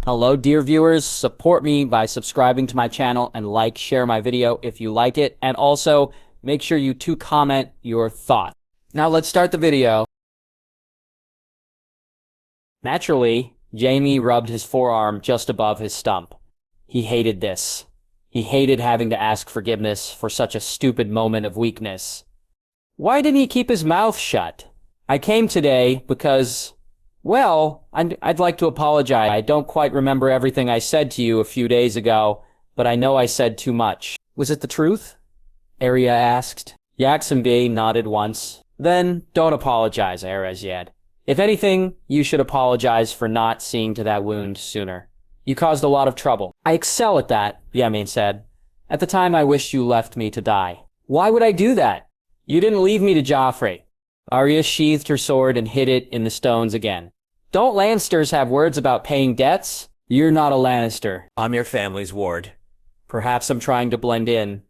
Hello, dear viewers. Support me by subscribing to my channel and share my video if you like it. And also, make sure you comment your thoughts. Now let's start the video. Naturally, Jaime rubbed his forearm just above his stump. He hated this. He hated having to ask forgiveness for such a stupid moment of weakness. Why didn't he keep his mouth shut? I came today because, well, I'd like to apologize. I don't quite remember everything I said to you a few days ago, but I know I said too much. Was it the truth? Arya asked. Yaximbi nodded once. Then, don't apologize, Arya. If anything, you should apologize for not seeing to that wound sooner. You caused a lot of trouble. I excel at that, Yamin said. At the time, I wished you left me to die. Why would I do that? You didn't leave me to Joffrey. Arya sheathed her sword and hid it in the stones again. Don't Lannisters have words about paying debts? You're not a Lannister. I'm your family's ward. Perhaps I'm trying to blend in,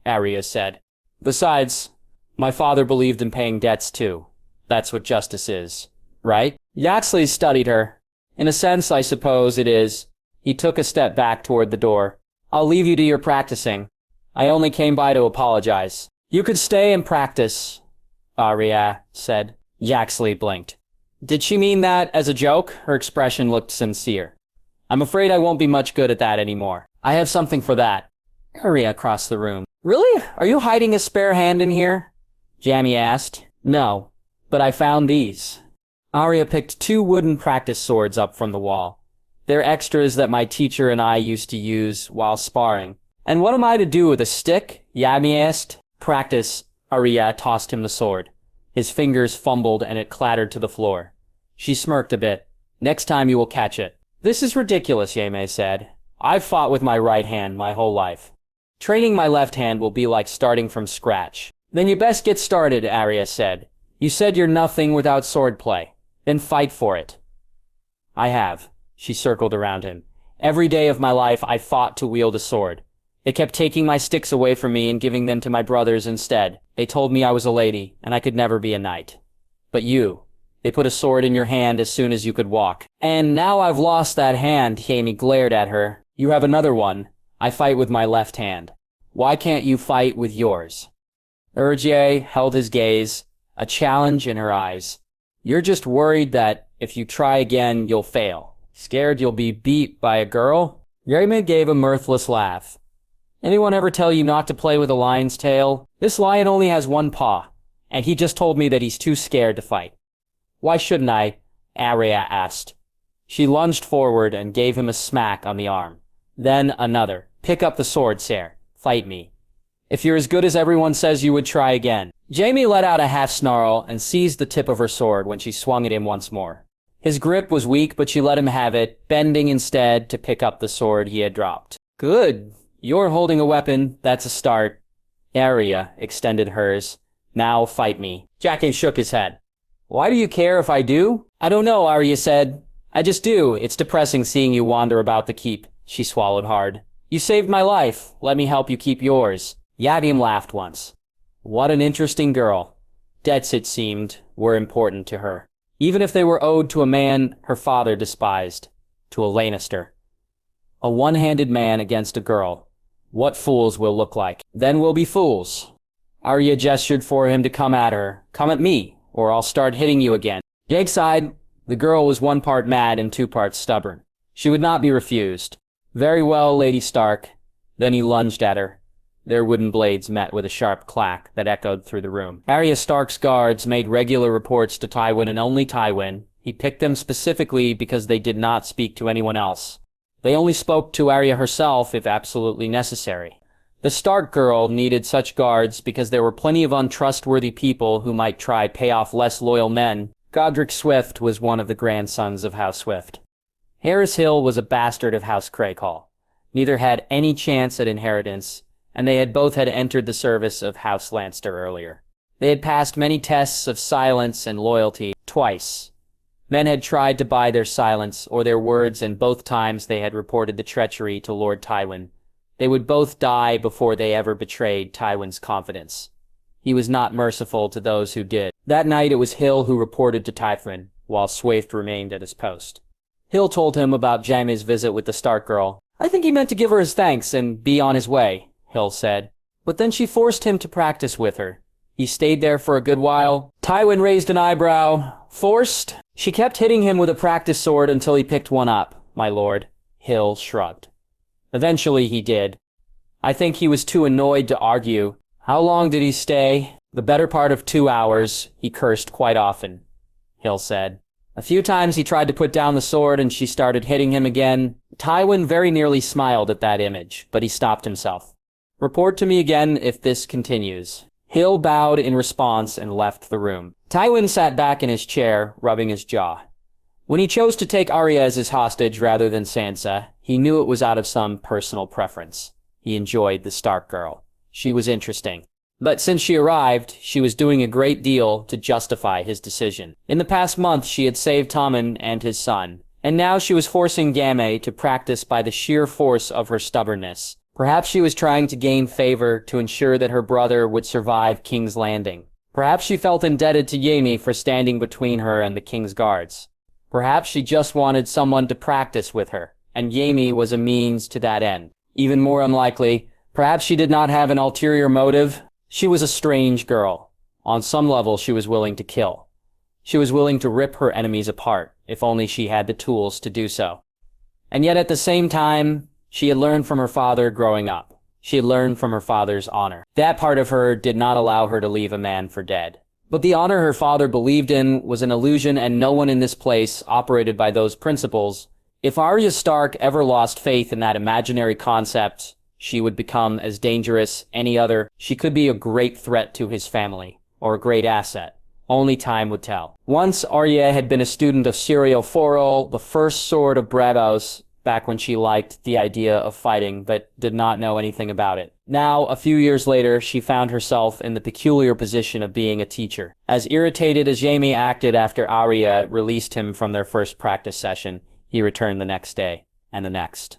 Arya said. Besides, my father believed in paying debts too. That's what justice is, right? Yaxley studied her. In a sense, I suppose it is. He took a step back toward the door. I'll leave you to your practicing. I only came by to apologize. You could stay and practice, Arya said. Yaxley blinked. Did she mean that as a joke? Her expression looked sincere. I'm afraid I won't be much good at that anymore. I have something for that. Arya crossed the room. Really? Are you hiding a spare hand in here? Jaime asked. No, but I found these. Arya picked 2 wooden practice swords up from the wall. They're extras that my teacher and I used to use while sparring. And what am I to do with a stick? Jaime asked. Practice. Arya tossed him the sword. His fingers fumbled and it clattered to the floor. She smirked a bit. Next time you will catch it. This is ridiculous, Jaime said. I've fought with my right hand my whole life. Training my left hand will be like starting from scratch. Then you best get started, Arya said. You said you're nothing without swordplay. Then fight for it. I have. She circled around him. Every day of my life I fought to wield a sword. They kept taking my sticks away from me and giving them to my brothers instead. They told me I was a lady, and I could never be a knight. But you, they put a sword in your hand as soon as you could walk. And now I've lost that hand, Jaime glared at her. You have another one. I fight with my left hand. Why can't you fight with yours? Urge held his gaze, a challenge in her eyes. You're just worried that if you try again, you'll fail. Scared you'll be beat by a girl? Reimagined gave a mirthless laugh. Anyone ever tell you not to play with a lion's tail? This lion only has 1 paw, and he just told me that he's too scared to fight. Why shouldn't I? Arya asked. She lunged forward and gave him a smack on the arm. Then another. Pick up the sword, sir. Fight me. If you're as good as everyone says you would, try again. Jaime let out a half snarl and seized the tip of her sword when she swung at him once more. His grip was weak, but she let him have it, bending instead to pick up the sword he had dropped. Good. You're holding a weapon. That's a start. Arya extended hers. Now fight me. Jaqen shook his head. Why do you care if I do? I don't know, Arya said. I just do. It's depressing seeing you wander about the keep. She swallowed hard. You saved my life. Let me help you keep yours. Yadim laughed once. What an interesting girl. Debts, it seemed, were important to her. Even if they were owed to a man her father despised. To a Lannister. A one-handed man against a girl. What fools we'll look like. Then we'll be fools. Arya gestured for him to come at her. Come at me, or I'll start hitting you again. Jake sighed. The girl was 1 part mad and 2 parts stubborn. She would not be refused. Very well, Lady Stark. Then he lunged at her. Their wooden blades met with a sharp clack that echoed through the room. Arya Stark's guards made regular reports to Tywin and only Tywin. He picked them specifically because they did not speak to anyone else. They only spoke to Arya herself if absolutely necessary. The Stark girl needed such guards because there were plenty of untrustworthy people who might try pay off less loyal men. Godric Swift was one of the grandsons of House Swift. Harrenhal was a bastard of House Crakehall. Neither had any chance at inheritance, and they had both entered the service of House Lannister earlier. They had passed many tests of silence and loyalty twice. Men had tried to buy their silence or their words, and both times they had reported the treachery to Lord Tywin. They would both die before they ever betrayed Tywin's confidence. He was not merciful to those who did. That night it was Hill who reported to Tywin, while Swift remained at his post. Hill told him about Jaime's visit with the Stark girl. I think he meant to give her his thanks and be on his way, Hill said. But then she forced him to practice with her. He stayed there for a good while. Tywin raised an eyebrow. Forced? She kept hitting him with a practice sword until he picked one up, my lord. Hill shrugged. Eventually he did. I think he was too annoyed to argue. How long did he stay? The better part of 2 hours. He cursed quite often, Hill said. A few times he tried to put down the sword and she started hitting him again. Tywin very nearly smiled at that image, but he stopped himself. Report to me again if this continues. Hill bowed in response and left the room. Tywin sat back in his chair, rubbing his jaw. When he chose to take Arya as his hostage rather than Sansa, he knew it was out of some personal preference. He enjoyed the Stark girl. She was interesting. But since she arrived, she was doing a great deal to justify his decision. In the past month, she had saved Tommen and his son, and now she was forcing Jaime to practice by the sheer force of her stubbornness. Perhaps she was trying to gain favor to ensure that her brother would survive King's Landing. Perhaps she felt indebted to Jaime for standing between her and the King's guards. Perhaps she just wanted someone to practice with her, and Jaime was a means to that end. Even more unlikely, perhaps she did not have an ulterior motive. She was a strange girl. On some level, she was willing to kill. She was willing to rip her enemies apart, if only she had the tools to do so. And yet at the same time, she had learned from her father growing up. She had learned from her father's honor. That part of her did not allow her to leave a man for dead. But the honor her father believed in was an illusion, and no one in this place operated by those principles. If Arya Stark ever lost faith in that imaginary concept, she would become as dangerous any other. She could be a great threat to his family, or a great asset. Only time would tell. Once Arya had been a student of Syrio Forel, the first sword of Braavos, back when she liked the idea of fighting but did not know anything about it. Now, a few years later, she found herself in the peculiar position of being a teacher. As irritated as Jaime acted after Arya released him from their first practice session, he returned the next day, and the next,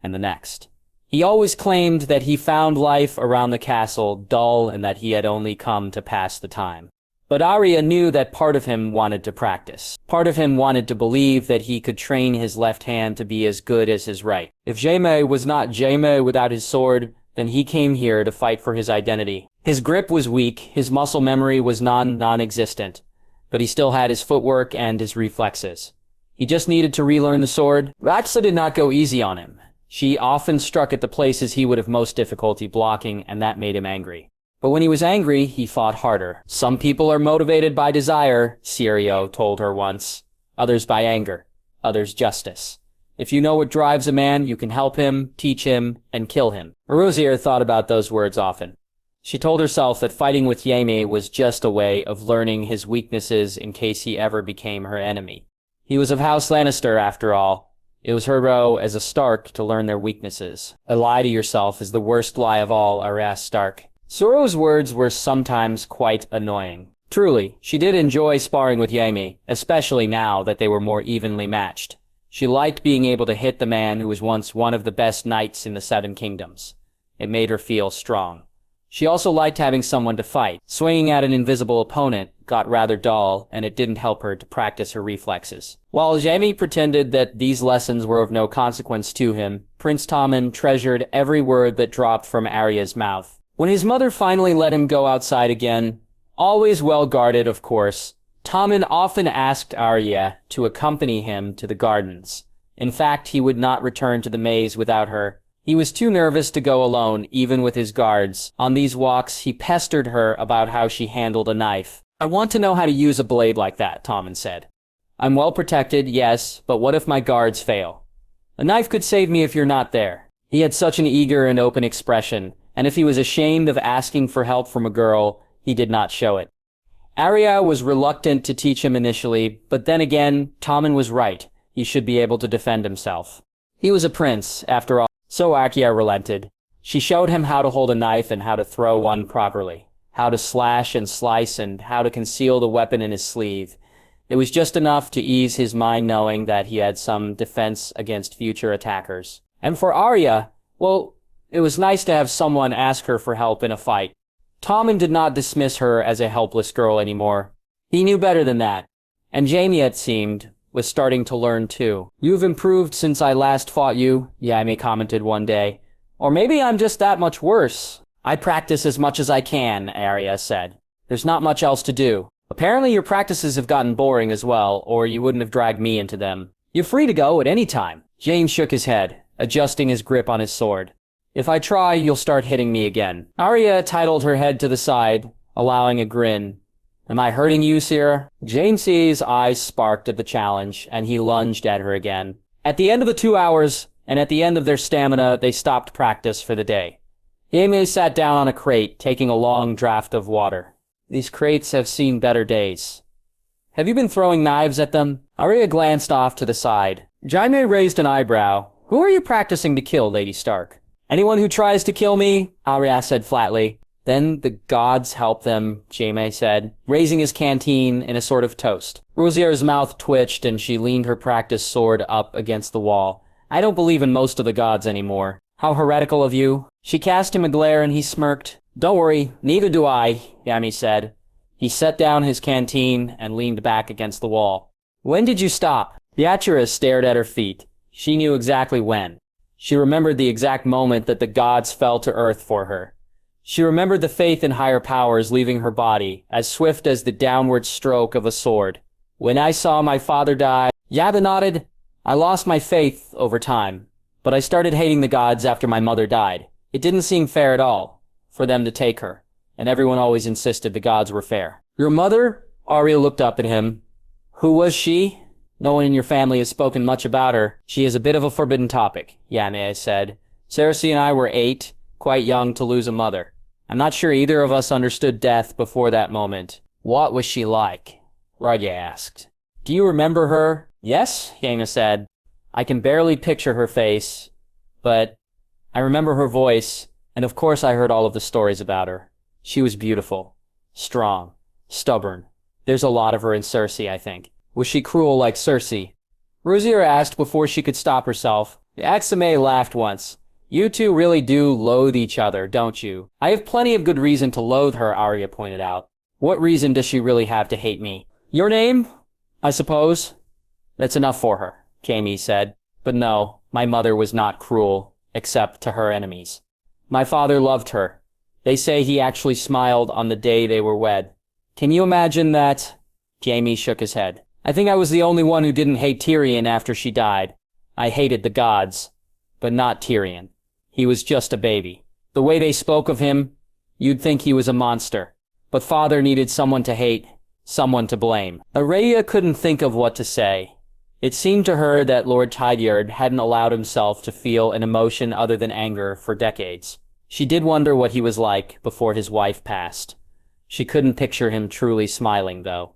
and the next. He always claimed that he found life around the castle dull and that he had only come to pass the time. But Arya knew that part of him wanted to practice. Part of him wanted to believe that he could train his left hand to be as good as his right. If Jaime was not Jaime without his sword, then he came here to fight for his identity. His grip was weak, his muscle memory was non-existent, but he still had his footwork and his reflexes. He just needed to relearn the sword. Rhaxta did not go easy on him. She often struck at the places he would have most difficulty blocking, and that made him angry. But when he was angry, he fought harder. Some people are motivated by desire, Syrio told her once. Others by anger. Others justice. If you know what drives a man, you can help him, teach him, and kill him. Rosier thought about those words often. She told herself that fighting with Jaime was just a way of learning his weaknesses in case he ever became her enemy. He was of House Lannister, after all. It was her role as a Stark to learn their weaknesses. A lie to yourself is the worst lie of all, Arya Stark. Soro's words were sometimes quite annoying. Truly, she did enjoy sparring with Jaime, especially now that they were more evenly matched. She liked being able to hit the man who was once one of the best knights in the Seven Kingdoms. It made her feel strong. She also liked having someone to fight. Swinging at an invisible opponent got rather dull, and it didn't help her to practice her reflexes. While Jaime pretended that these lessons were of no consequence to him, Prince Tommen treasured every word that dropped from Arya's mouth. When his mother finally let him go outside again, always well guarded, of course, Tommen often asked Arya to accompany him to the gardens. In fact, he would not return to the maze without her. He was too nervous to go alone, even with his guards. On these walks, he pestered her about how she handled a knife. I want to know how to use a blade like that, Tommen said. I'm well protected, yes, but what if my guards fail? A knife could save me if you're not there. He had such an eager and open expression, and if he was ashamed of asking for help from a girl, he did not show it. Arya was reluctant to teach him initially, but then again, Tommen was right. He should be able to defend himself. He was a prince, after all. So Arya relented. She showed him how to hold a knife and how to throw one properly, how to slash and slice and how to conceal the weapon in his sleeve. It was just enough to ease his mind knowing that he had some defense against future attackers. And for Arya, well, it was nice to have someone ask her for help in a fight. Tommen did not dismiss her as a helpless girl anymore. He knew better than that. And Jaime, it seemed, was starting to learn too. "You've improved since I last fought you," Yaime commented one day. "Or maybe I'm just that much worse." "I practice as much as I can," Arya said. "There's not much else to do." "Apparently your practices have gotten boring as well, or you wouldn't have dragged me into them." "You're free to go at any time." James shook his head, adjusting his grip on his sword. "If I try, you'll start hitting me again." Arya titled her head to the side, allowing a grin. "Am I hurting you, Sierra?" James's eyes sparked at the challenge, and he lunged at her again. At the end of the 2 hours, and at the end of their stamina, they stopped practice for the day. Jaime sat down on a crate, taking a long draught of water. "These crates have seen better days." "Have you been throwing knives at them?" Arya glanced off to the side. Jaime raised an eyebrow. "Who are you practicing to kill, Lady Stark?" "Anyone who tries to kill me," Arya said flatly. "Then the gods help them," Jaime said, raising his canteen in a sort of toast. Rosier's mouth twitched and she leaned her practice sword up against the wall. "I don't believe in most of the gods anymore." "How heretical of you." She cast him a glare and he smirked. "Don't worry, neither do I," Yaime said. He set down his canteen and leaned back against the wall. "When did you stop?" Beatrice stared at her feet. She knew exactly when. She remembered the exact moment that the gods fell to earth for her. She remembered the faith in higher powers leaving her body, as swift as the downward stroke of a sword. "When I saw my father die," Yabba nodded. "I lost my faith over time, but I started hating the gods after my mother died. It didn't seem fair at all, for them to take her, and everyone always insisted the gods were fair." "Your mother?" Arya looked up at him. "Who was she?" "No one in your family has spoken much about her. She is a bit of a forbidden topic," Yaime said. "Cersei and I were 8, quite young to lose a mother. I'm not sure either of us understood death before that moment." "What was she like?" Arya asked. "Do you remember her?" "Yes," Yaime said. "I can barely picture her face, but I remember her voice, and of course I heard all of the stories about her. She was beautiful, strong, stubborn. There's a lot of her in Cersei, I think." "Was she cruel like Cersei?" Rosier asked before she could stop herself. Axame laughed once. "You two really do loathe each other, don't you?" "I have plenty of good reason to loathe her," Arya pointed out. "What reason does she really have to hate me?" "Your name, I suppose." "That's enough for her," Jaime said. "But no, my mother was not cruel, except to her enemies. My father loved her. They say he actually smiled on the day they were wed." "Can you imagine that?" Jaime shook his head. "I think I was the only one who didn't hate Tyrion after she died. I hated the gods, but not Tyrion. He was just a baby. The way they spoke of him, you'd think he was a monster. But father needed someone to hate, someone to blame." Arya couldn't think of what to say. It seemed to her that Lord Tywin hadn't allowed himself to feel an emotion other than anger for decades. She did wonder what he was like before his wife passed. She couldn't picture him truly smiling, though.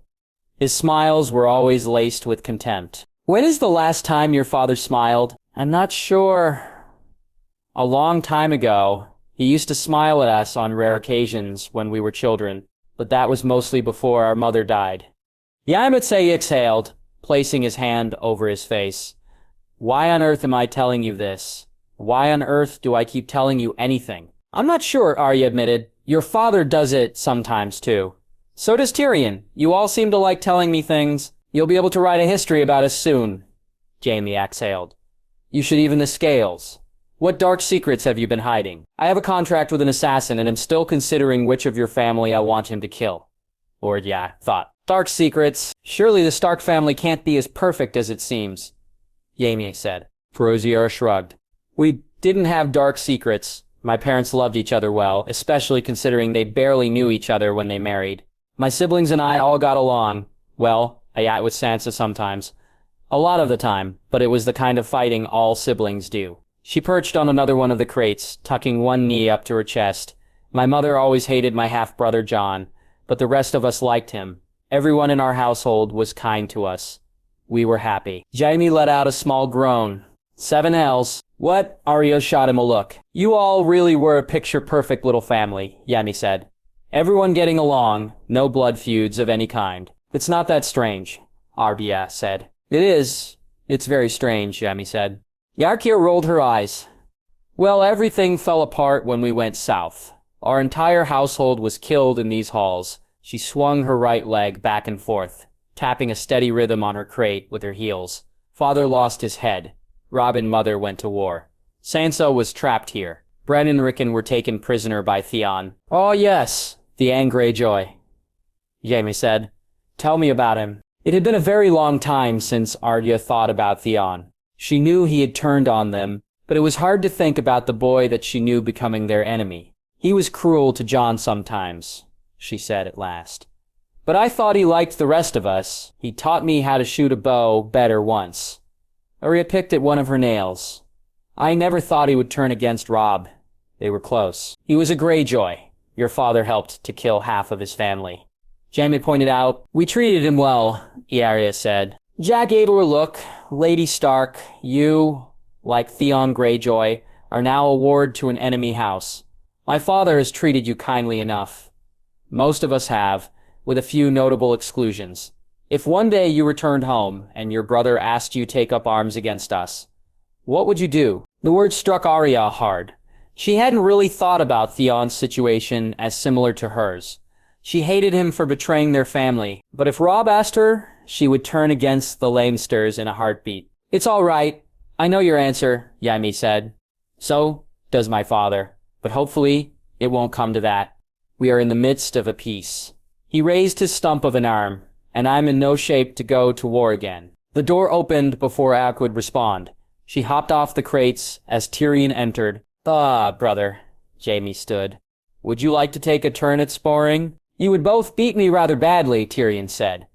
His smiles were always laced with contempt. "When is the last time your father smiled?" "I'm not sure." "A long time ago. He used to smile at us on rare occasions when we were children, but that was mostly before our mother died." Yamatse exhaled, placing his hand over his face. "Why on earth am I telling you this? Why on earth do I keep telling you anything?" "I'm not sure," Arya admitted. "Your father does it sometimes, too. So does Tyrion. You all seem to like telling me things. You'll be able to write a history about us soon." Jaime exhaled. "You should even the scales. What dark secrets have you been hiding?" "I have a contract with an assassin and am still considering which of your family I want him to kill." Lord thought. "Dark secrets. Surely the Stark family can't be as perfect as it seems," Jaime said. Rosier shrugged. "We didn't have dark secrets. My parents loved each other well, especially considering they barely knew each other when they married. My siblings and I all got along. Well, I ate with Sansa sometimes. A lot of the time, but it was the kind of fighting all siblings do." She perched on another one of the crates, tucking one knee up to her chest. "My mother always hated my half-brother John, but the rest of us liked him. Everyone in our household was kind to us. We were happy." Jaime let out a small groan. 7 L's. "What?" Arya shot him a look. "You all really were a picture-perfect little family," Jaime said. "Everyone getting along, no blood feuds of any kind." "It's not that strange," Arya said. "It is. It's very strange," Jaime said. Yarkir rolled her eyes. "Well, everything fell apart when we went south. Our entire household was killed in these halls." She swung her right leg back and forth. tapping a steady rhythm on her crate with her heels. Father lost his head. Robb and Mother went to war. Sansa was trapped here. Bran and Rickon were taken prisoner by Theon. Oh yes, Theon Greyjoy, Jaime said. Tell me about him. It had been a very long time since Arya thought about Theon. She knew he had turned on them, but it was hard to think about the boy that she knew becoming their enemy. He was cruel to Jon sometimes, she said at last. But I thought he liked the rest of us. He taught me how to shoot a bow better once. Arya picked at one of her nails. I never thought he would turn against Robb. They were close. He was a Greyjoy. Your father helped to kill half of his family. Jaime pointed out. We treated him well, Arya said. Jack gave her a look. Lady Stark, you, like Theon Greyjoy, are now a ward to an enemy house. My father has treated you kindly enough. Most of us have, with a few notable exclusions. If one day you returned home and your brother asked you to take up arms against us, what would you do? The word struck Arya hard. She hadn't really thought about Theon's situation as similar to hers. She hated him for betraying their family, but if Robb asked her, she would turn against the Lannisters in a heartbeat. It's all right. I know your answer, Jaime said. So does my father, but hopefully it won't come to that. We are in the midst of a peace. He raised his stump of an arm, and I'm in no shape to go to war again. The door opened before Ak could respond. She hopped off the crates as Tyrion entered. Ah, brother, Jaime stood. Would you like to take a turn at sparring? You would both beat me rather badly, Tyrion said.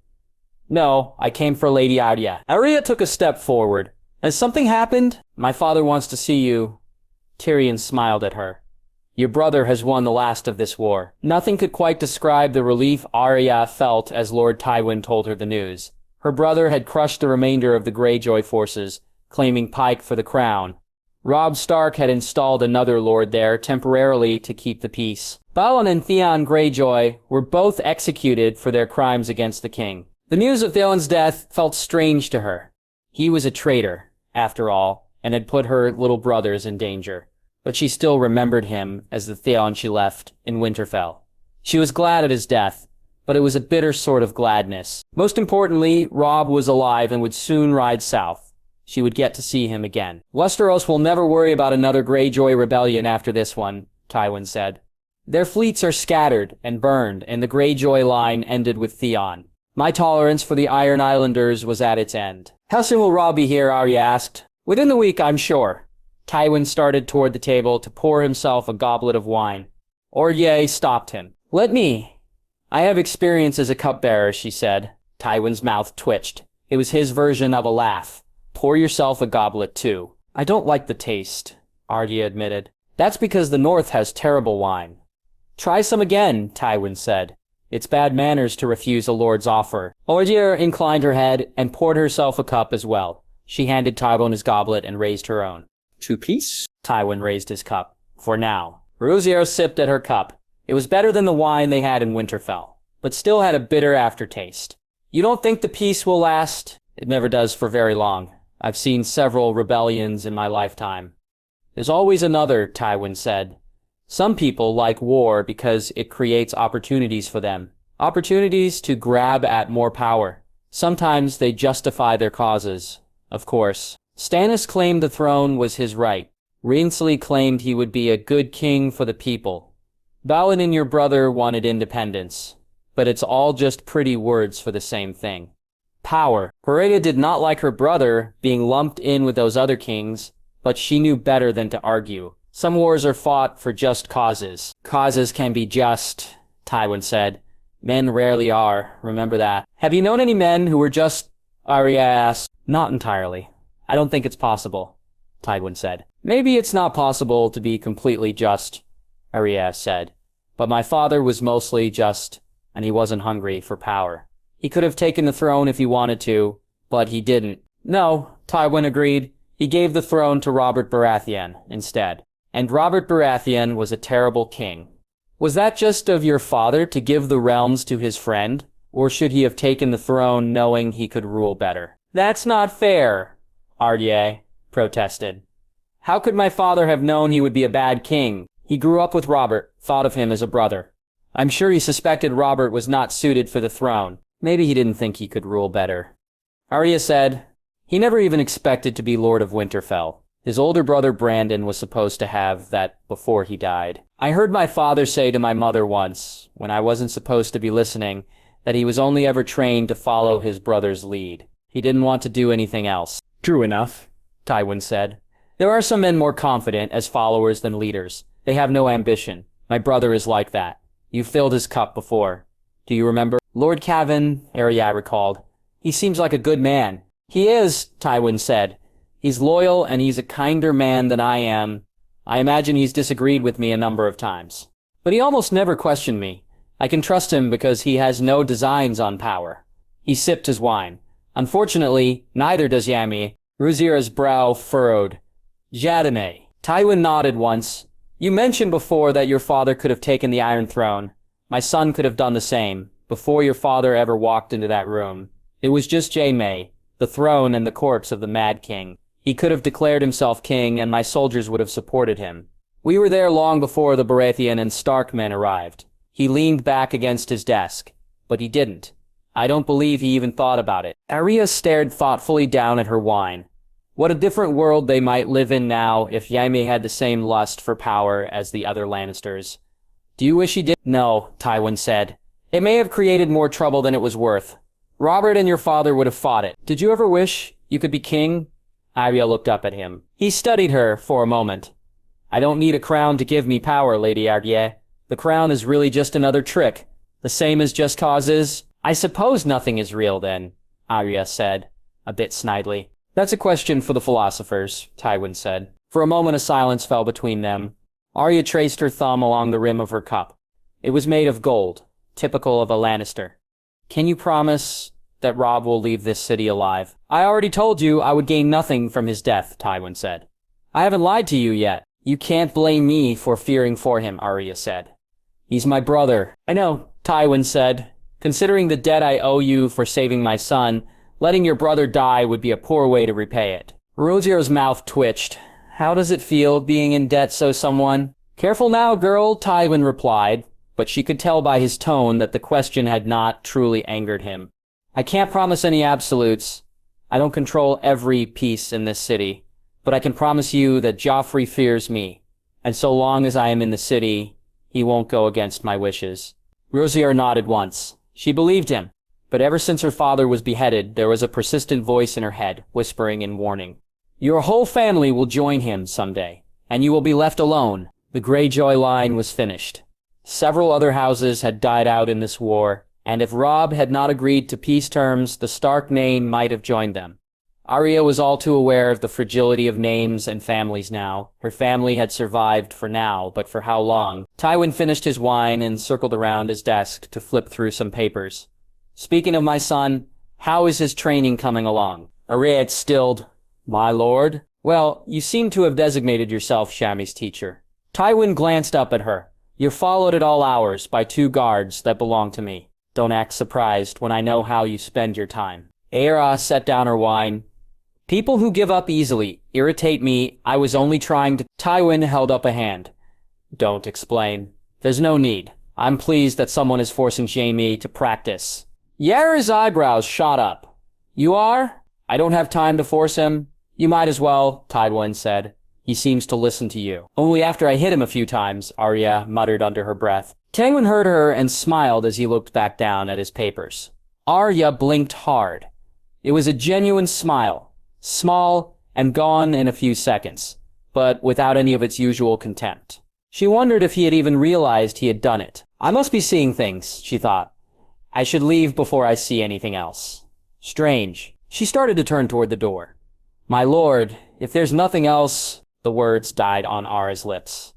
No, I came for Lady Arya. Arya took a step forward. Has something happened? My father wants to see you. Tyrion smiled at her. Your brother has won the last of this war. Nothing could quite describe the relief Arya felt as Lord Tywin told her the news. Her brother had crushed the remainder of the Greyjoy forces, claiming Pike for the crown. Robb Stark had installed another lord there temporarily to keep the peace. Balon and Theon Greyjoy were both executed for their crimes against the king. The news of Theon's death felt strange to her. He was a traitor, after all, and had put her little brothers in danger. But she still remembered him as the Theon she left in Winterfell. She was glad at his death, but it was a bitter sort of gladness. Most importantly, Robb was alive and would soon ride south. She would get to see him again. Westeros will never worry about another Greyjoy rebellion after this one, Tywin said. Their fleets are scattered and burned, and the Greyjoy line ended with Theon. My tolerance for the Iron Islanders was at its end. How soon will Robb be here? Arya asked. Within the week, I'm sure. Tywin started toward the table to pour himself a goblet of wine. Arya stopped him. Let me. I have experience as a cupbearer, she said. Tywin's mouth twitched. It was his version of a laugh. Pour yourself a goblet, too. I don't like the taste, Arya admitted. That's because the North has terrible wine. Try some again, Tywin said. It's bad manners to refuse a lord's offer. Arya inclined her head and poured herself a cup as well. She handed Tywin his goblet and raised her own. To peace? Tywin raised his cup. For now. Ruzio sipped at her cup. It was better than the wine they had in Winterfell, but still had a bitter aftertaste. You don't think the peace will last? It never does for very long. I've seen several rebellions in my lifetime. There's always another, Tywin said. Some people like war because it creates opportunities for them. Opportunities to grab at more power. Sometimes they justify their causes, of course. Stannis claimed the throne was his right. Renslayer claimed he would be a good king for the people. Balon and your brother wanted independence. But it's all just pretty words for the same thing. Power. Arya did not like her brother being lumped in with those other kings, but she knew better than to argue. Some wars are fought for just causes. Causes can be just, Tywin said. Men rarely are, remember that. Have you known any men who were just? Arya asked. Not entirely. I don't think it's possible, Tywin said. Maybe it's not possible to be completely just, Arya said. But my father was mostly just, and he wasn't hungry for power. He could have taken the throne if he wanted to, but he didn't. No, Tywin agreed. He gave the throne to Robert Baratheon instead. And Robert Baratheon was a terrible king. Was that just of your father to give the realms to his friend? Or should he have taken the throne knowing he could rule better? That's not fair, Arya protested. How could my father have known he would be a bad king? He grew up with Robert, thought of him as a brother. I'm sure he suspected Robert was not suited for the throne. Maybe he didn't think he could rule better. Arya said, he never even expected to be Lord of Winterfell. His older brother Brandon was supposed to have that before he died. I heard my father say to my mother once, when I wasn't supposed to be listening, that he was only ever trained to follow his brother's lead. He didn't want to do anything else. True enough, Tywin said. There are some men more confident as followers than leaders. They have no ambition. My brother is like that. You filled his cup before. Do you remember? Lord Cavan, Arya recalled. He seems like a good man. He is, Tywin said. He's loyal and he's a kinder man than I am. I imagine he's disagreed with me a number of times. But he almost never questioned me. I can trust him because he has no designs on power. He sipped his wine. Unfortunately, neither does Yami. Rhaenyra's brow furrowed. Jadame. Tywin nodded once. You mentioned before that your father could have taken the Iron Throne. My son could have done the same, before your father ever walked into that room. It was just Jaime, the throne and the corpse of the Mad King. He could have declared himself king and my soldiers would have supported him. We were there long before the Baratheon and Stark men arrived. He leaned back against his desk, but he didn't. I don't believe he even thought about it. Arya stared thoughtfully down at her wine. What a different world they might live in now if Jaime had the same lust for power as the other Lannisters. Do you wish he did? No, Tywin said. It may have created more trouble than it was worth. Robert and your father would have fought it. Did you ever wish you could be king? Arya looked up at him. He studied her for a moment. I don't need a crown to give me power, Lady Arya. The crown is really just another trick. The same as Just Cause is. I suppose nothing is real then, Arya said, a bit snidely. That's a question for the philosophers, Tywin said. For a moment a silence fell between them. Arya traced her thumb along the rim of her cup. It was made of gold, typical of a Lannister. Can you promise that Robb will leave this city alive? I already told you I would gain nothing from his death, Tywin said. I haven't lied to you yet. You can't blame me for fearing for him, Arya said. He's my brother. I know, Tywin said. Considering the debt I owe you for saving my son, letting your brother die would be a poor way to repay it. Rhaenyra's mouth twitched. How does it feel being in debt so someone? Careful now, girl, Tywin replied, but she could tell by his tone that the question had not truly angered him. I can't promise any absolutes. I don't control every piece in this city, but I can promise you that Joffrey fears me, and so long as I am in the city, he won't go against my wishes. Rhaenyra nodded once. She believed him, but ever since her father was beheaded, there was a persistent voice in her head, whispering in warning. Your whole family will join him someday, and you will be left alone. The Greyjoy line was finished. Several other houses had died out in this war, and if Robb had not agreed to peace terms, the Stark name might have joined them. Arya was all too aware of the fragility of names and families now. Her family had survived for now, but for how long? Tywin finished his wine and circled around his desk to flip through some papers. Speaking of my son, how is his training coming along? Arya stilled. My lord? Well, you seem to have designated yourself Shamy's teacher. Tywin glanced up at her. You're followed at all hours by 2 guards that belong to me. Don't act surprised when I know how you spend your time. Aera set down her wine. People who give up easily irritate me. I was only trying to... Tywin held up a hand. Don't explain. There's no need. I'm pleased that someone is forcing Jaime to practice. Yara's eyebrows shot up. You are? I don't have time to force him. You might as well, Tywin said. He seems to listen to you. Only after I hit him a few times, Arya muttered under her breath. Tywin heard her and smiled as he looked back down at his papers. Arya blinked hard. It was a genuine smile, small and gone in a few seconds, but without any of its usual contempt. She wondered if he had even realized he had done it. I must be seeing things, she thought. I should leave before I see anything else. Strange. She started to turn toward the door. My lord, if there's nothing else... The words died on Arya's lips.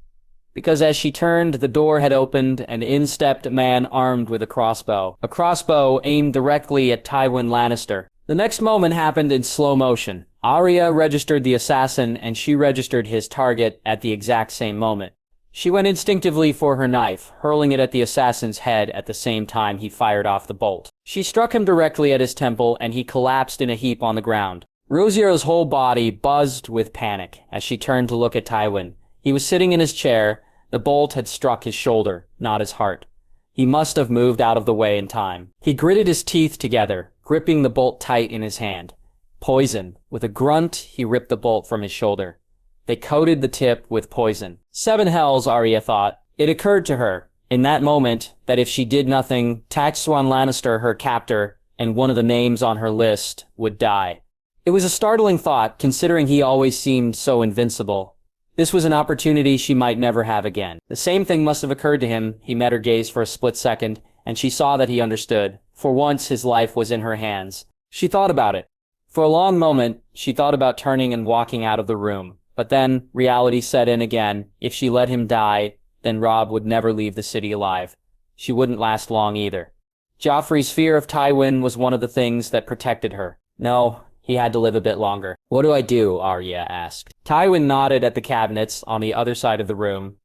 Because as she turned, the door had opened, and in stepped a man armed with a crossbow aimed directly at Tywin Lannister. The next moment happened in slow motion. Arya registered the assassin, and she registered his target at the exact same moment. She went instinctively for her knife, hurling it at the assassin's head at the same time he fired off the bolt. She struck him directly at his temple, and he collapsed in a heap on the ground. Rhaenyra's whole body buzzed with panic as she turned to look at Tywin. He was sitting in his chair. The bolt had struck his shoulder, not his heart. He must have moved out of the way in time. He gritted his teeth together, gripping the bolt tight in his hand. Poison. With a grunt, he ripped the bolt from his shoulder. They coated the tip with poison. 7 hells, Arya thought. It occurred to her, in that moment, that if she did nothing, Tywin Lannister, her captor, and one of the names on her list, would die. It was a startling thought, considering he always seemed so invincible. This was an opportunity she might never have again. The same thing must have occurred to him. He met her gaze for a split second, and she saw that he understood. For once, his life was in her hands. She thought about it. For a long moment, she thought about turning and walking out of the room. But then, reality set in again. If she let him die, then Robb would never leave the city alive. She wouldn't last long either. Joffrey's fear of Tywin was one of the things that protected her. No, he had to live a bit longer. What do I do? Arya asked. Tywin nodded at the cabinets on the other side of the room.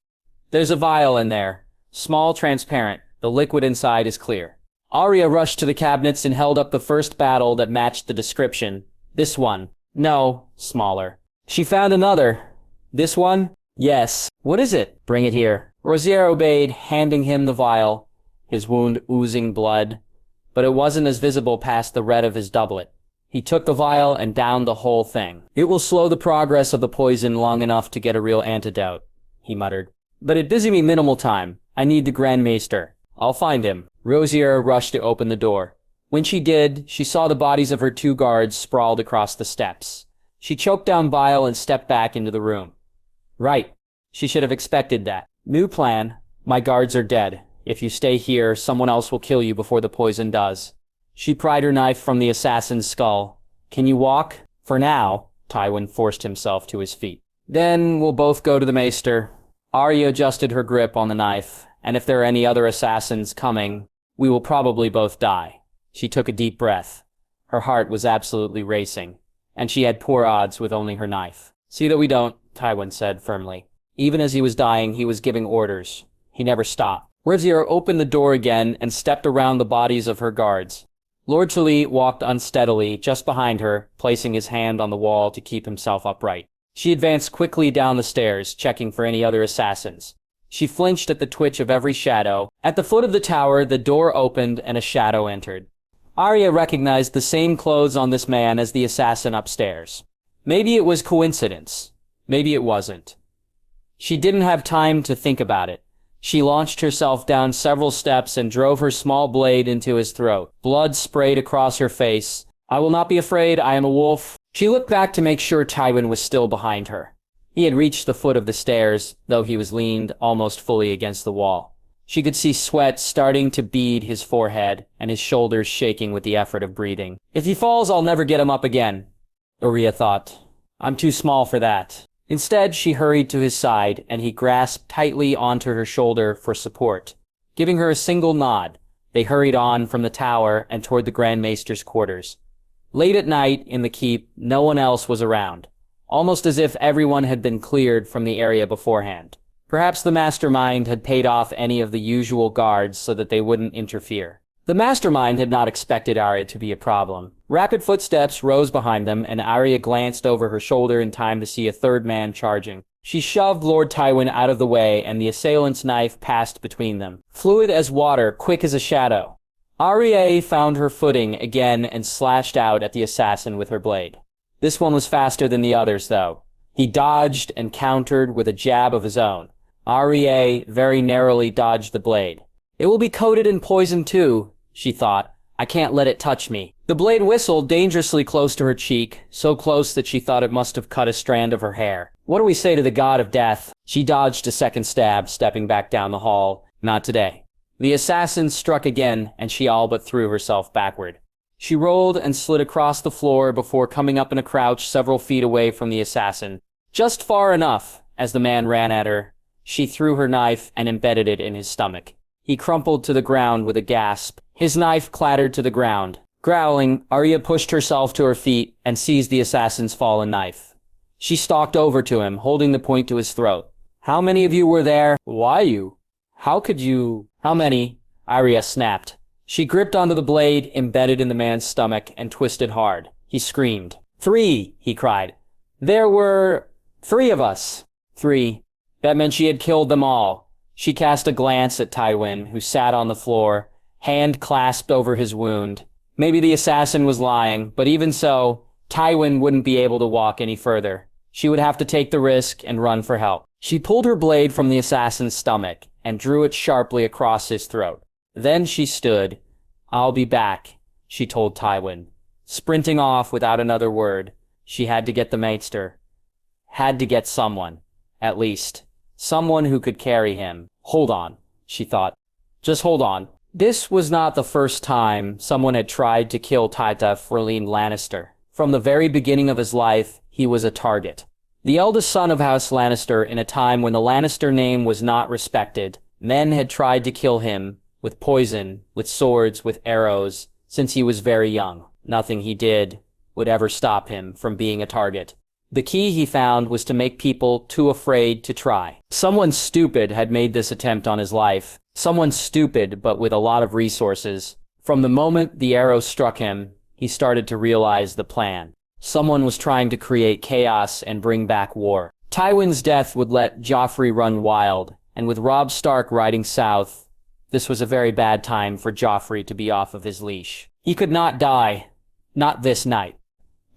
There's a vial in there. Small, transparent. The liquid inside is clear. Arya rushed to the cabinets and held up the first bottle that matched the description. This one. No, smaller. She found another. This one? Yes. What is it? Bring it here. Rosier obeyed, handing him the vial, his wound oozing blood. But it wasn't as visible past the red of his doublet. He took the vial and downed the whole thing. It will slow the progress of the poison long enough to get a real antidote, he muttered. But it busy me minimal time. I need the Grand Maester. I'll find him. Rosier rushed to open the door. When she did, she saw the bodies of her 2 guards sprawled across the steps. She choked down bile and stepped back into the room. Right. She should have expected that. New plan. My guards are dead. If you stay here, someone else will kill you before the poison does. She pried her knife from the assassin's skull. Can you walk? For now. Tywin forced himself to his feet. Then we'll both go to the Maester. Arya adjusted her grip on the knife, and if there are any other assassins coming, we will probably both die. She took a deep breath. Her heart was absolutely racing, and she had poor odds with only her knife. See that we don't, Tywin said firmly. Even as he was dying, he was giving orders. He never stopped. Rosier opened the door again and stepped around the bodies of her guards. Lord Tully walked unsteadily just behind her, placing his hand on the wall to keep himself upright. She advanced quickly down the stairs, checking for any other assassins. She flinched at the twitch of every shadow. At the foot of the tower, the door opened and a shadow entered. Arya recognized the same clothes on this man as the assassin upstairs. Maybe it was coincidence. Maybe it wasn't. She didn't have time to think about it. She launched herself down several steps and drove her small blade into his throat. Blood sprayed across her face. I will not be afraid, I am a wolf. She looked back to make sure Tywin was still behind her. He had reached the foot of the stairs, though he was leaned almost fully against the wall. She could see sweat starting to bead his forehead, and his shoulders shaking with the effort of breathing. If he falls, I'll never get him up again, Arya thought. I'm too small for that. Instead, she hurried to his side, and he grasped tightly onto her shoulder for support. Giving her a single nod, they hurried on from the tower and toward the Grand Maester's quarters. Late at night, in the keep, no one else was around, almost as if everyone had been cleared from the area beforehand. Perhaps the mastermind had paid off any of the usual guards so that they wouldn't interfere. The mastermind had not expected Arya to be a problem. Rapid footsteps rose behind them, and Arya glanced over her shoulder in time to see a third man charging. She shoved Lord Tywin out of the way, and the assailant's knife passed between them. Fluid as water, quick as a shadow. Arya found her footing again and slashed out at the assassin with her blade. This one was faster than the others, though. He dodged and countered with a jab of his own. Arya very narrowly dodged the blade. It will be coated in poison too, she thought. I can't let it touch me. The blade whistled dangerously close to her cheek, so close that she thought it must have cut a strand of her hair. What do we say to the god of death? She dodged a second stab, stepping back down the hall. Not today. The assassin struck again, and she all but threw herself backward. She rolled and slid across the floor before coming up in a crouch several feet away from the assassin. Just far enough, as the man ran at her. She threw her knife and embedded it in his stomach. He crumpled to the ground with a gasp. His knife clattered to the ground. Growling, Arya pushed herself to her feet and seized the assassin's fallen knife. She stalked over to him, holding the point to his throat. How many of you were there? Why you? How could you? How many? Arya snapped. She gripped onto the blade embedded in the man's stomach and twisted hard. He screamed. 3, he cried. There were 3 of us. 3. That meant she had killed them all. She cast a glance at Tywin, who sat on the floor, hand clasped over his wound. Maybe the assassin was lying, but even so, Tywin wouldn't be able to walk any further. She would have to take the risk and run for help. She pulled her blade from the assassin's stomach and drew it sharply across his throat. Then she stood. "I'll be back," she told Tywin. Sprinting off without another word, she had to get the maester. Had to get someone, at least. Someone who could carry him. Hold on, she thought. Just hold on. This was not the first time someone had tried to kill Tywin Lannister. From the very beginning of his life, he was a target. The eldest son of House Lannister in a time when the Lannister name was not respected, men had tried to kill him with poison, with swords, with arrows, since he was very young. Nothing he did would ever stop him from being a target. The key, he found, was to make people too afraid to try. Someone stupid had made this attempt on his life. Someone stupid, but with a lot of resources. From the moment the arrow struck him, he started to realize the plan. Someone was trying to create chaos and bring back war. Tywin's death would let Joffrey run wild, and with Robb Stark riding south, this was a very bad time for Joffrey to be off of his leash. He could not die. Not this night.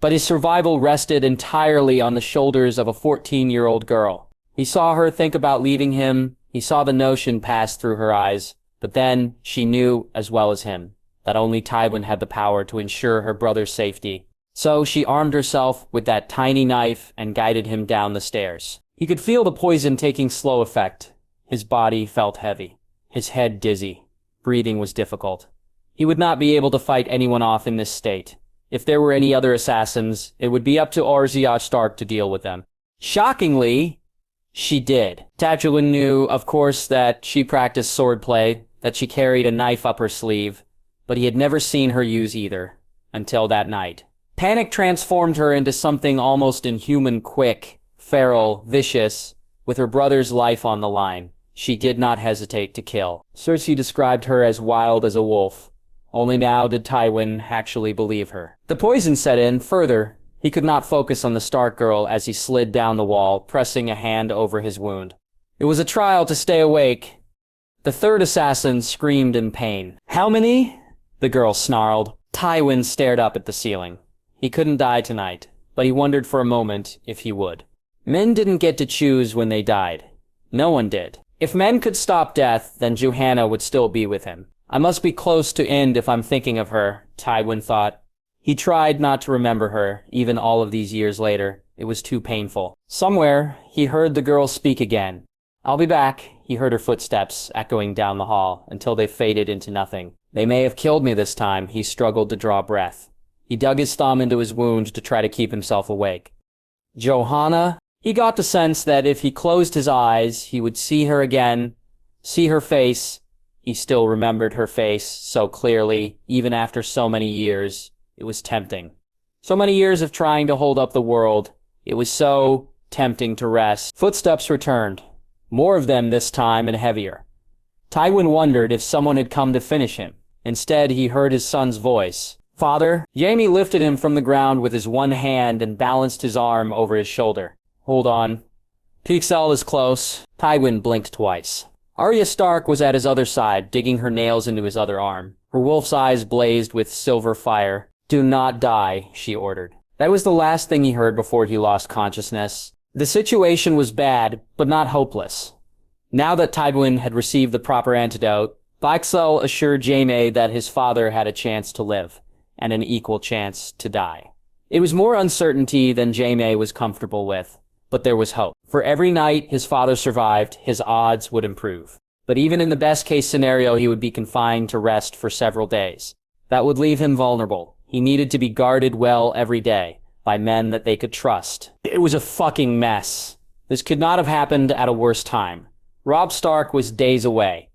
But his survival rested entirely on the shoulders of a 14-year-old girl. He saw her think about leaving him. He saw the notion pass through her eyes. But then she knew, as well as him, that only Tywin had the power to ensure her brother's safety. So she armed herself with that tiny knife and guided him down the stairs. He could feel the poison taking slow effect. His body felt heavy. His head dizzy. Breathing was difficult. He would not be able to fight anyone off in this state. If there were any other assassins, it would be up to Arya Stark to deal with them. Shockingly, she did. Tywin knew, of course, that she practiced swordplay, that she carried a knife up her sleeve, but he had never seen her use either, until that night. Panic transformed her into something almost inhuman, quick, feral, vicious, with her brother's life on the line. She did not hesitate to kill. Cersei described her as wild as a wolf. Only now did Tywin actually believe her. The poison set in further. He could not focus on the Stark girl as he slid down the wall, pressing a hand over his wound. It was a trial to stay awake. The third assassin screamed in pain. "How many?" the girl snarled. Tywin stared up at the ceiling. He couldn't die tonight, but he wondered for a moment if he would. Men didn't get to choose when they died. No one did. If men could stop death, then Johanna would still be with him. I must be close to end if I'm thinking of her, Tywin thought. He tried not to remember her, even all of these years later. It was too painful. Somewhere, he heard the girl speak again. "I'll be back," he heard her footsteps echoing down the hall, until they faded into nothing. "They may have killed me this time," he struggled to draw breath. He dug his thumb into his wound to try to keep himself awake. Johanna? He got the sense that if he closed his eyes, he would see her again, see her face. He still remembered her face so clearly, even after so many years. It was tempting. So many years of trying to hold up the world. It was so tempting to rest. Footsteps returned. More of them this time and heavier. Tywin wondered if someone had come to finish him. Instead, he heard his son's voice. "Father?" Jaime lifted him from the ground with his one hand and balanced his arm over his shoulder. "Hold on. Pyxell is close." Tywin blinked twice. Arya Stark was at his other side, digging her nails into his other arm. Her wolf's eyes blazed with silver fire. "Do not die," she ordered. That was the last thing he heard before he lost consciousness. The situation was bad, but not hopeless. Now that Tywin had received the proper antidote, Pyxell assured Jaime that his father had a chance to live, and an equal chance to die. It was more uncertainty than Jaime was comfortable with, but there was hope. For every night his father survived, his odds would improve. But even in the best-case scenario, he would be confined to rest for several days. That would leave him vulnerable. He needed to be guarded well every day, by men that they could trust. It was a fucking mess. This could not have happened at a worse time. Robb Stark was days away.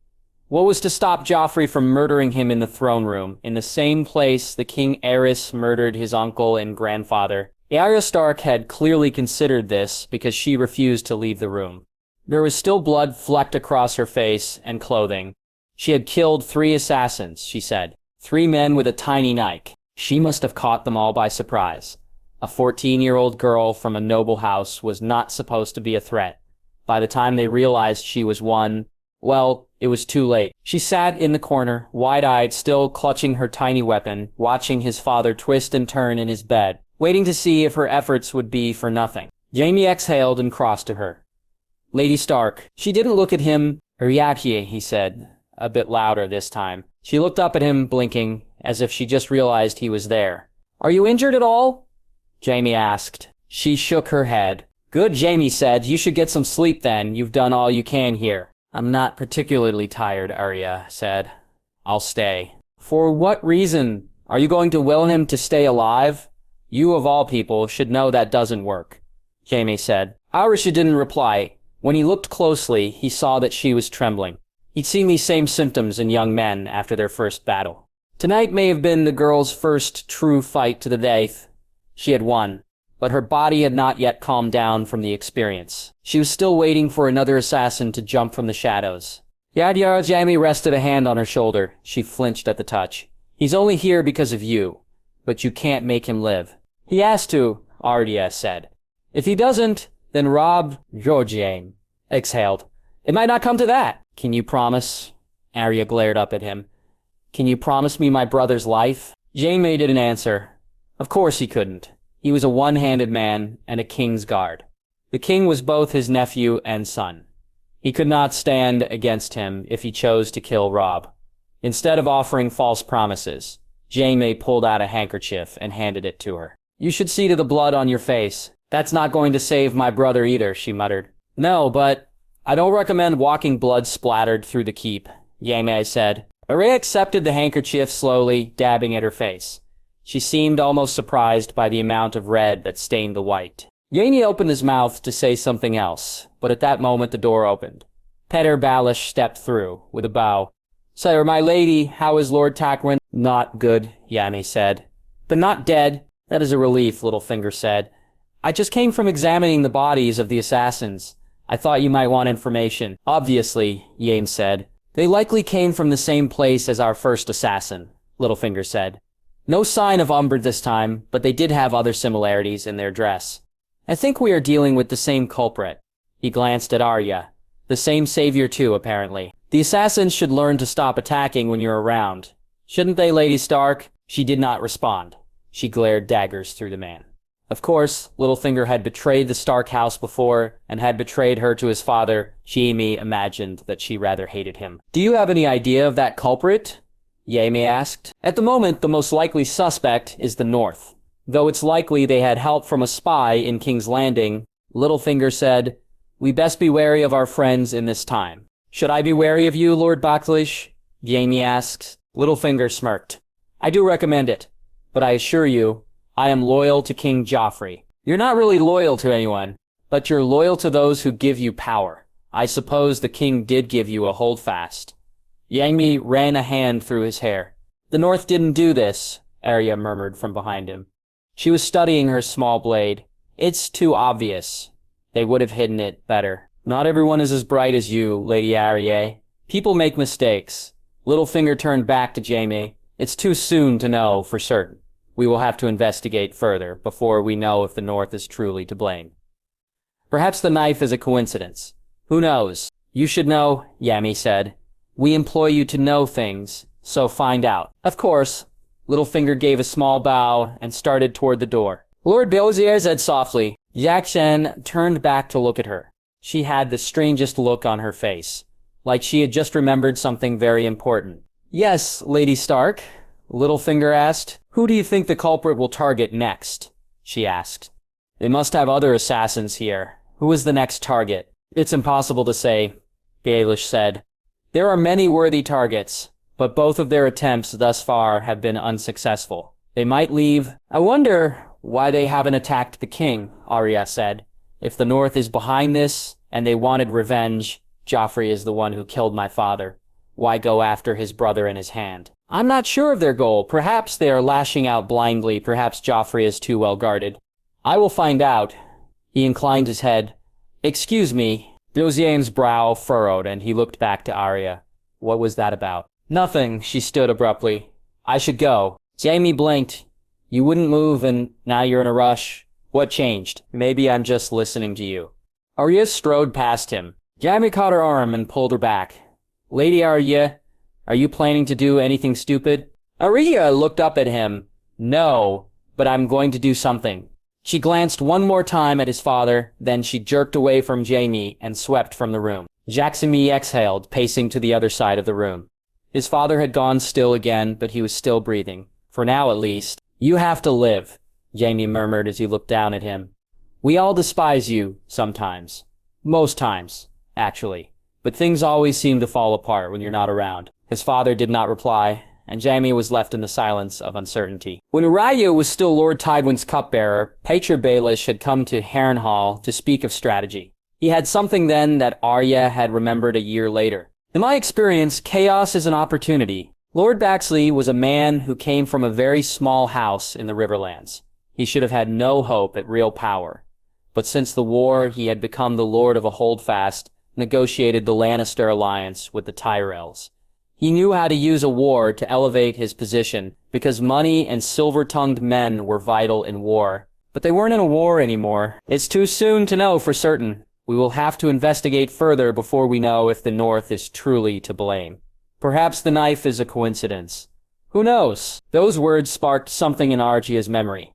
What was to stop Joffrey from murdering him in the throne room, in the same place the King Aerys murdered his uncle and grandfather? Arya Stark had clearly considered this because she refused to leave the room. There was still blood flecked across her face and clothing. She had killed 3 assassins, she said. 3 men with a tiny knife. She must have caught them all by surprise. A 14-year-old girl from a noble house was not supposed to be a threat. By the time they realized she was one, Well, it was too late. She sat in the corner, wide-eyed, still clutching her tiny weapon, watching his father twist and turn in his bed, waiting to see if her efforts would be for nothing. Jaime exhaled and crossed to her. Lady Stark. She didn't look at him. Ariadne, he said, a bit louder this time. She looked up at him, blinking, as if she just realized he was there. Are you injured at all? Jaime asked. She shook her head. Good, Jaime said. You should get some sleep then. You've done all you can here. I'm not particularly tired, Arya said. I'll stay. For what reason? Are you going to will him to stay alive? You, of all people, should know that doesn't work, Jaime said. Arya didn't reply. When he looked closely, he saw that she was trembling. He'd seen these same symptoms in young men after their first battle. Tonight may have been the girl's first true fight to the death. She had won, but her body had not yet calmed down from the experience. She was still waiting for another assassin to jump from the shadows. Jaime rested a hand on her shoulder. She flinched at the touch. He's only here because of you, but you can't make him live. He has to, Arya said. If he doesn't, then Rob Jorgeane exhaled. It might not come to that. Can you promise? Arya glared up at him. Can you promise me my brother's life? Jaime didn't answer. Of course he couldn't. He was a one-handed man and a king's guard. The king was both his nephew and son. He could not stand against him if he chose to kill Robb. Instead of offering false promises, Jaime pulled out a handkerchief and handed it to her. You should see to the blood on your face. That's not going to save my brother either, she muttered. No, but I don't recommend walking blood splattered through the keep, Jaime said. Arya accepted the handkerchief slowly, dabbing at her face. She seemed almost surprised by the amount of red that stained the white. Jaime opened his mouth to say something else, but at that moment the door opened. Peter Baelish stepped through, with a bow. Sire, my lady, how is Lord Tywin? Not good, Jaime said. But not dead. That is a relief, Littlefinger said. I just came from examining the bodies of the assassins. I thought you might want information. Obviously, Jaime said. They likely came from the same place as our first assassin, Littlefinger said. No sign of Umbred this time, but they did have other similarities in their dress. I think we are dealing with the same culprit. He glanced at Arya. The same savior too, apparently. The assassins should learn to stop attacking when you're around. Shouldn't they, Lady Stark? She did not respond. She glared daggers through the man. Of course, Littlefinger had betrayed the Stark house before, and had betrayed her to his father. Jaime imagined that she rather hated him. Do you have any idea of that culprit? Jaime asked. At the moment, the most likely suspect is the North. Though it's likely they had help from a spy in King's Landing, Littlefinger said, We best be wary of our friends in this time. Should I be wary of you, Lord Baelish? Jaime asked. Littlefinger smirked. I do recommend it, but I assure you, I am loyal to King Joffrey. You're not really loyal to anyone, but you're loyal to those who give you power. I suppose the king did give you a holdfast. Jaime ran a hand through his hair. The North didn't do this, Arya murmured from behind him. She was studying her small blade. It's too obvious. They would have hidden it better. Not everyone is as bright as you, Lady Arya. People make mistakes. Littlefinger turned back to Jaime. It's too soon to know for certain. We will have to investigate further before we know if the North is truly to blame. Perhaps the knife is a coincidence. Who knows? You should know, Jaime said. We employ you to know things, so find out. Of course. Littlefinger gave a small bow and started toward the door. Lord Belzier said softly. Jackson turned back to look at her. She had the strangest look on her face, like she had just remembered something very important. Yes, Lady Stark, Littlefinger asked. Who do you think the culprit will target next? She asked. They must have other assassins here. Who is the next target? It's impossible to say, Baelish said. There are many worthy targets, but both of their attempts thus far have been unsuccessful. They might leave. I wonder why they haven't attacked the king, Arya said. If the North is behind this, and they wanted revenge, Joffrey is the one who killed my father. Why go after his brother in his hand? I'm not sure of their goal. Perhaps they are lashing out blindly. Perhaps Joffrey is too well guarded. I will find out. He inclined his head. Excuse me. Belzien's brow furrowed, and he looked back to Arya. What was that about? Nothing, she stood abruptly. I should go. Jaime blinked. You wouldn't move, and now you're in a rush. What changed? Maybe I'm just listening to you. Arya strode past him. Jaime caught her arm and pulled her back. Lady Arya, are you planning to do anything stupid? Arya looked up at him. No, but I'm going to do something. She glanced one more time at his father, then she jerked away from Jaime and swept from the room. Jacksamy exhaled, pacing to the other side of the room. His father had gone still again, but he was still breathing. For now, at least. You have to live, Jaime murmured as he looked down at him. We all despise you, sometimes. Most times, actually. But things always seem to fall apart when you're not around. His father did not reply, and Jaime was left in the silence of uncertainty. When Arya was still Lord Tywin's cupbearer, Pater Baelish had come to Harrenhal to speak of strategy. He had something then that Arya had remembered a year later. In my experience, chaos is an opportunity. Lord Baxley was a man who came from a very small house in the Riverlands. He should have had no hope at real power. But since the war, he had become the lord of a holdfast, negotiated the Lannister alliance with the Tyrells. He knew how to use a war to elevate his position, because money and silver-tongued men were vital in war. But they weren't in a war anymore. It's too soon to know for certain. We will have to investigate further before we know if the North is truly to blame. Perhaps the knife is a coincidence. Who knows? Those words sparked something in Arya's memory.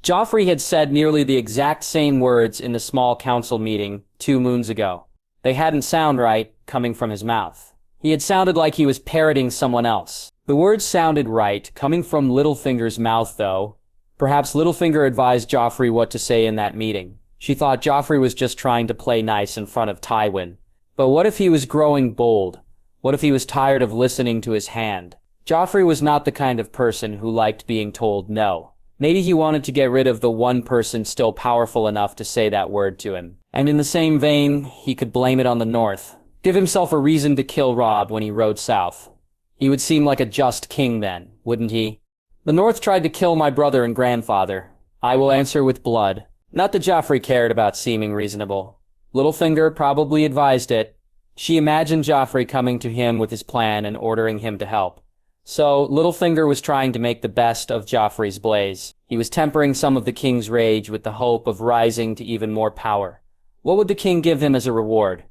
Joffrey had said nearly the exact same words in the small council meeting 2 moons ago. They hadn't sounded right coming from his mouth. He had sounded like he was parroting someone else. The words sounded right coming from Littlefinger's mouth, though. Perhaps Littlefinger advised Joffrey what to say in that meeting. She thought Joffrey was just trying to play nice in front of Tywin. But what if he was growing bold? What if he was tired of listening to his hand? Joffrey was not the kind of person who liked being told no. Maybe he wanted to get rid of the one person still powerful enough to say that word to him. And in the same vein, he could blame it on the North. Give himself a reason to kill Robb when he rode south. He would seem like a just king then, wouldn't he? The North tried to kill my brother and grandfather. I will answer with blood. Not that Joffrey cared about seeming reasonable. Littlefinger probably advised it. She imagined Joffrey coming to him with his plan and ordering him to help. So, Littlefinger was trying to make the best of Joffrey's blaze. He was tempering some of the king's rage with the hope of rising to even more power. What would the king give him as a reward?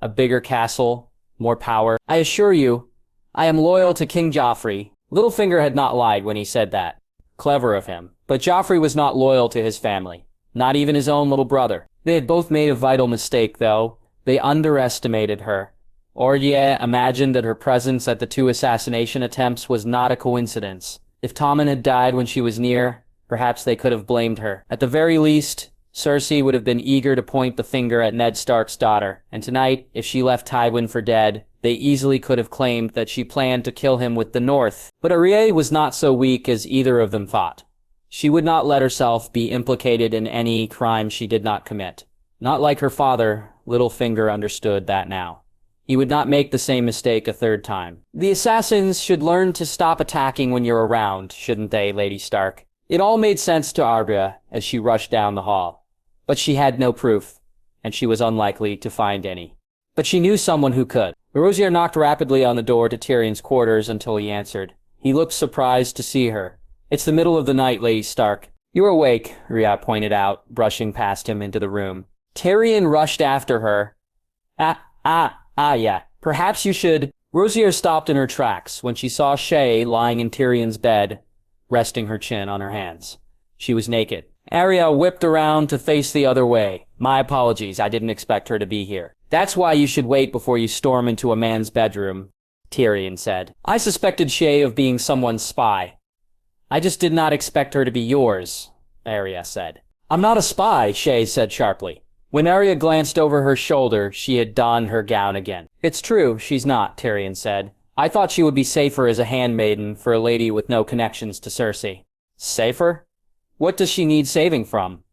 A bigger castle? More power? I assure you, I am loyal to King Joffrey. Littlefinger had not lied when he said that. Clever of him. But Joffrey was not loyal to his family. Not even his own little brother. They had both made a vital mistake, though. They underestimated her. Arya imagined that her presence at the 2 assassination attempts was not a coincidence. If Tommen had died when she was near, perhaps they could have blamed her. At the very least, Cersei would have been eager to point the finger at Ned Stark's daughter, and tonight, if she left Tywin for dead, they easily could have claimed that she planned to kill him with the North. But Arya was not so weak as either of them thought. She would not let herself be implicated in any crime she did not commit. Not like her father, Littlefinger understood that now. He would not make the same mistake a 3rd time. The assassins should learn to stop attacking when you're around, shouldn't they, Lady Stark? It all made sense to Arya as she rushed down the hall. But she had no proof, and she was unlikely to find any. But she knew someone who could. Rosier knocked rapidly on the door to Tyrion's quarters until he answered. He looked surprised to see her. It's the middle of the night, Lady Stark. You're awake, Arya pointed out, brushing past him into the room. Tyrion rushed after her. Yeah. Perhaps you should... Rosier stopped in her tracks when she saw Shae lying in Tyrion's bed, resting her chin on her hands. She was naked. Arya whipped around to face the other way. My apologies, I didn't expect her to be here. That's why you should wait before you storm into a man's bedroom, Tyrion said. I suspected Shae of being someone's spy. I just did not expect her to be yours, Arya said. I'm not a spy, Shae said sharply. When Arya glanced over her shoulder, she had donned her gown again. It's true, she's not, Tyrion said. I thought she would be safer as a handmaiden for a lady with no connections to Cersei. Safer? What does she need saving from?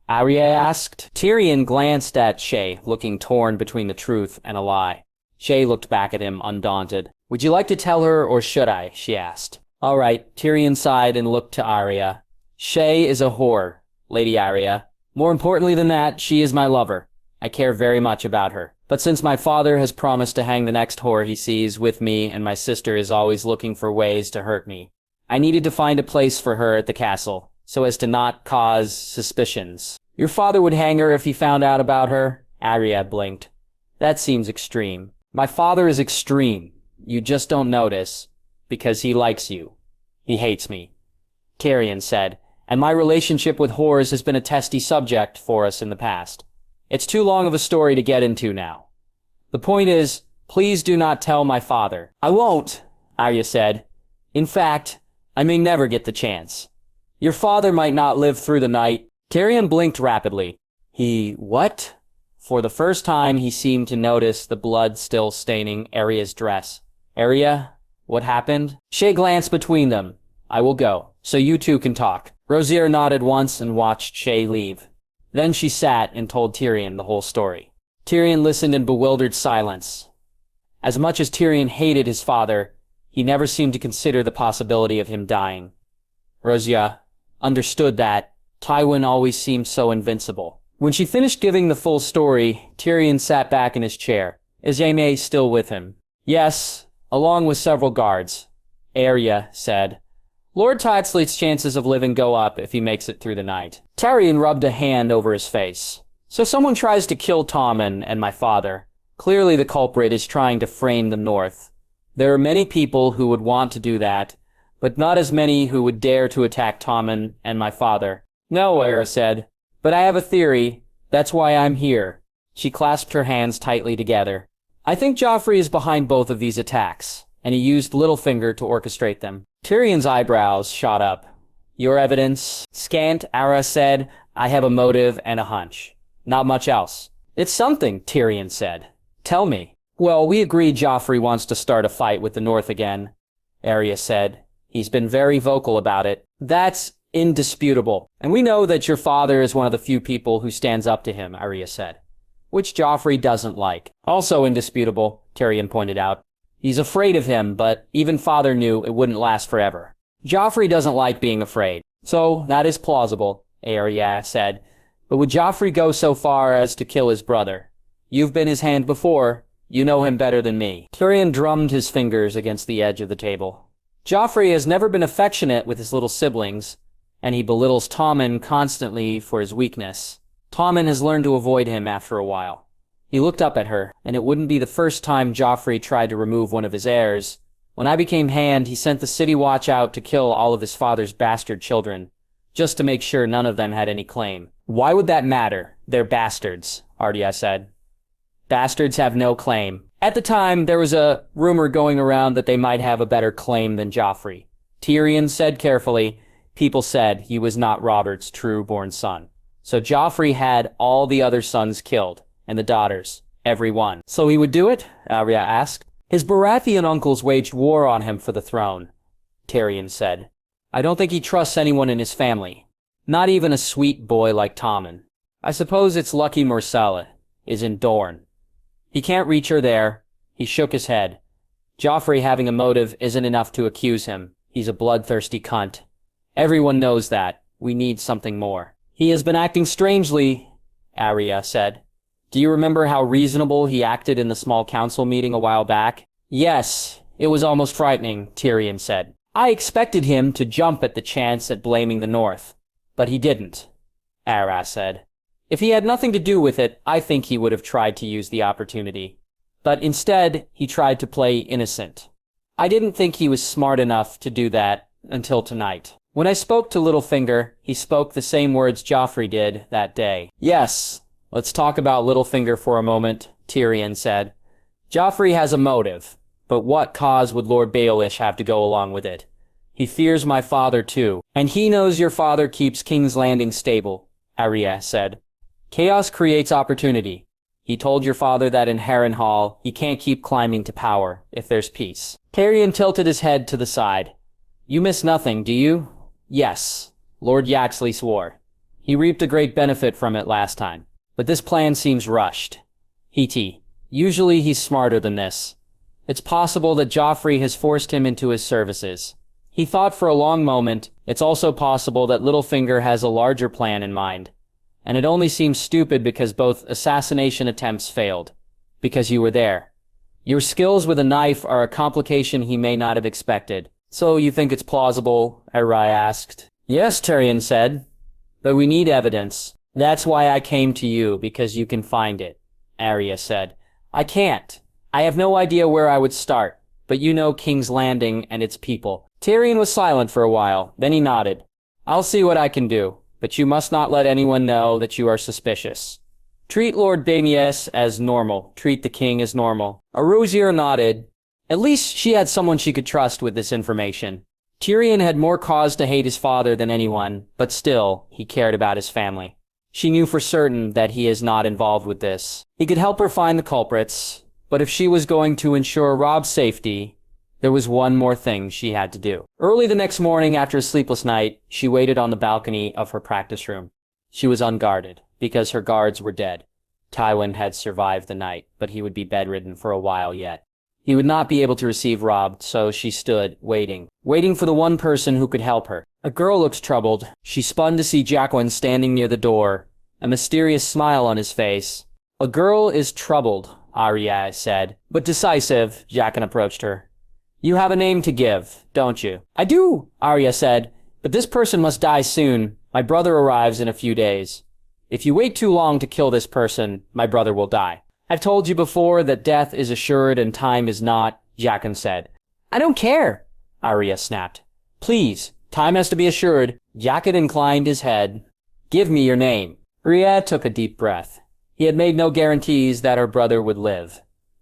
Arya asked. Tyrion glanced at Shae, looking torn between the truth and a lie. Shae looked back at him, undaunted. Would you like to tell her, or should I? She asked. All right, Tyrion sighed and looked to Arya. Shae is a whore, Lady Arya. More importantly than that, she is my lover. I care very much about her. But since my father has promised to hang the next whore he sees with me, and my sister is always looking for ways to hurt me, I needed to find a place for her at the castle, so as to not cause suspicions. Your father would hang her if he found out about her? Arya blinked. That seems extreme. My father is extreme. You just don't notice, because he likes you. He hates me, Tyrion said, and my relationship with whores has been a testy subject for us in the past. It's too long of a story to get into now. The point is, please do not tell my father. I won't, Arya said. In fact, I may never get the chance. Your father might not live through the night. Tyrion blinked rapidly. What? For the first time, he seemed to notice the blood still staining Arya's dress. Arya, what happened? Shay glanced between them. I will go, so you two can talk. Rosier nodded once and watched Shay leave. Then she sat and told Tyrion the whole story. Tyrion listened in bewildered silence. As much as Tyrion hated his father, he never seemed to consider the possibility of him dying. Rosier understood that. Tywin always seemed so invincible. When she finished giving the full story, Tyrion sat back in his chair, Jaime still with him. Yes, along with several guards, Arya said. Lord Tydesleight's chances of living go up if he makes it through the night. Tyrion rubbed a hand over his face. So someone tries to kill Tommen and my father. Clearly the culprit is trying to frame the North. There are many people who would want to do that, but not as many who would dare to attack Tommen and my father. No, Arya said. But I have a theory. That's why I'm here. She clasped her hands tightly together. I think Joffrey is behind both of these attacks, and he used Littlefinger to orchestrate them. Tyrion's eyebrows shot up. Your evidence? Scant, Arya said. I have a motive and a hunch. Not much else. It's something, Tyrion said. Tell me. Well, we agreed Joffrey wants to start a fight with the North again, Arya said. He's been very vocal about it. That's indisputable. And we know that your father is one of the few people who stands up to him, Arya said. Which Joffrey doesn't like. Also indisputable, Tyrion pointed out. He's afraid of him, but even father knew it wouldn't last forever. Joffrey doesn't like being afraid. So, that is plausible, Arya said. But would Joffrey go so far as to kill his brother? You've been his hand before. You know him better than me. Tyrion drummed his fingers against the edge of the table. Joffrey has never been affectionate with his little siblings, and he belittles Tommen constantly for his weakness. Tommen has learned to avoid him after a while. He looked up at her, and it wouldn't be the first time Joffrey tried to remove one of his heirs. When I became Hand, he sent the City Watch out to kill all of his father's bastard children, just to make sure none of them had any claim. Why would that matter? They're bastards, Arya said. Bastards have no claim. At the time, there was a rumor going around that they might have a better claim than Joffrey. Tyrion said carefully, people said he was not Robert's true-born son. So Joffrey had all the other sons killed, and the daughters, every one. So he would do it? Arya asked. His Baratheon uncles waged war on him for the throne, Tyrion said. I don't think he trusts anyone in his family. Not even a sweet boy like Tommen. I suppose it's lucky Myrcella is in Dorne. He can't reach her there. He shook his head. Joffrey having a motive isn't enough to accuse him. He's a bloodthirsty cunt. Everyone knows that. We need something more. He has been acting strangely, Arya said. Do you remember how reasonable he acted in the small council meeting a while back? Yes, it was almost frightening, Tyrion said. I expected him to jump at the chance at blaming the North, but he didn't, Arya said. If he had nothing to do with it, I think he would have tried to use the opportunity. But instead, he tried to play innocent. I didn't think he was smart enough to do that until tonight. When I spoke to Littlefinger, he spoke the same words Joffrey did that day. Yes, let's talk about Littlefinger for a moment, Tyrion said. Joffrey has a motive, but what cause would Lord Baelish have to go along with it? He fears my father too, and he knows your father keeps King's Landing stable, Arya said. Chaos creates opportunity. He told your father that in Harrenhal, he can't keep climbing to power if there's peace. Tyrion tilted his head to the side. You miss nothing, do you? Yes, Lord Yaxley swore. He reaped a great benefit from it last time. But this plan seems rushed. He usually he's smarter than this. It's possible that Joffrey has forced him into his services. He thought for a long moment. It's also possible that Littlefinger has a larger plan in mind. And it only seems stupid because both assassination attempts failed. Because you were there. Your skills with a knife are a complication he may not have expected. So you think it's plausible? Arya asked. Yes, Tyrion said. But we need evidence. That's why I came to you, because you can find it, Arya said. I can't, I have no idea where I would start, but you know King's Landing and its people. Tyrion was silent for a while, then he nodded. I'll see what I can do, but you must not let anyone know that you are suspicious. Treat Lord Daenerys as normal. Treat the king as normal. Aruzier nodded. At least she had someone she could trust with this information. Tyrion had more cause to hate his father than anyone, but still, he cared about his family. She knew for certain that he is not involved with this. He could help her find the culprits, but if she was going to ensure Rob's safety, there was one more thing she had to do. Early the next morning after a sleepless night, she waited on the balcony of her practice room. She was unguarded, because her guards were dead. Tywin had survived the night, but he would be bedridden for a while yet. He would not be able to receive Rob, so she stood, waiting for the one person who could help her. A girl looked troubled. She spun to see Jaqen standing near the door, a mysterious smile on his face. A girl is troubled, Arya said, but decisive. Jaqen approached her. You have a name to give, don't you? I do, Arya said, but this person must die soon. My brother arrives in a few days. If you wait too long to kill this person, my brother will die. I've told you before that death is assured and time is not, Jaqen said. I don't care, Arya snapped. Please, time has to be assured. Jaqen inclined his head. Give me your name. Arya took a deep breath. He had made no guarantees that her brother would live.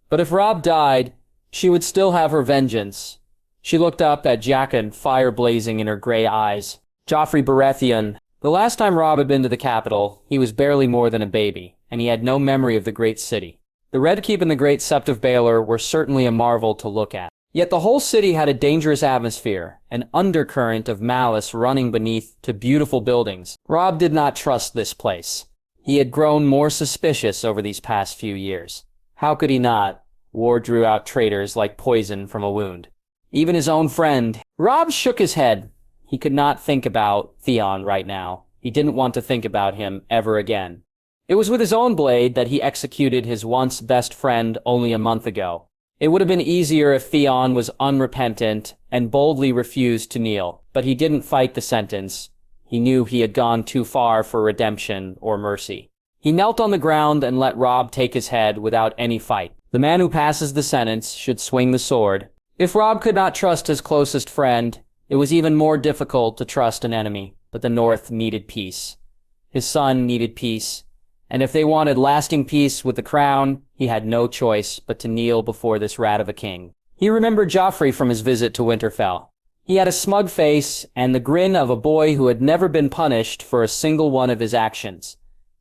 But if Rob died, she would still have her vengeance. She looked up at Jaqen, fire blazing in her gray eyes. Joffrey Baratheon. The last time Rob had been to the capital, he was barely more than a baby, and he had no memory of the great city. The Red Keep and the Great Sept of Baelor were certainly a marvel to look at. Yet the whole city had a dangerous atmosphere, an undercurrent of malice running beneath to beautiful buildings. Rob did not trust this place. He had grown more suspicious over these past few years. How could he not? War drew out traitors like poison from a wound. Even his own friend. Rob shook his head. He could not think about Theon right now. He didn't want to think about him ever again. It was with his own blade that he executed his once best friend only a month ago. It would have been easier if Theon was unrepentant and boldly refused to kneel, but he didn't fight the sentence. He knew he had gone too far for redemption or mercy. He knelt on the ground and let Rob take his head without any fight. The man who passes the sentence should swing the sword. If Rob could not trust his closest friend, it was even more difficult to trust an enemy, but the North needed peace. His son needed peace. And if they wanted lasting peace with the crown, he had no choice but to kneel before this rat of a king. He remembered Joffrey from his visit to Winterfell. He had a smug face and the grin of a boy who had never been punished for a single one of his actions.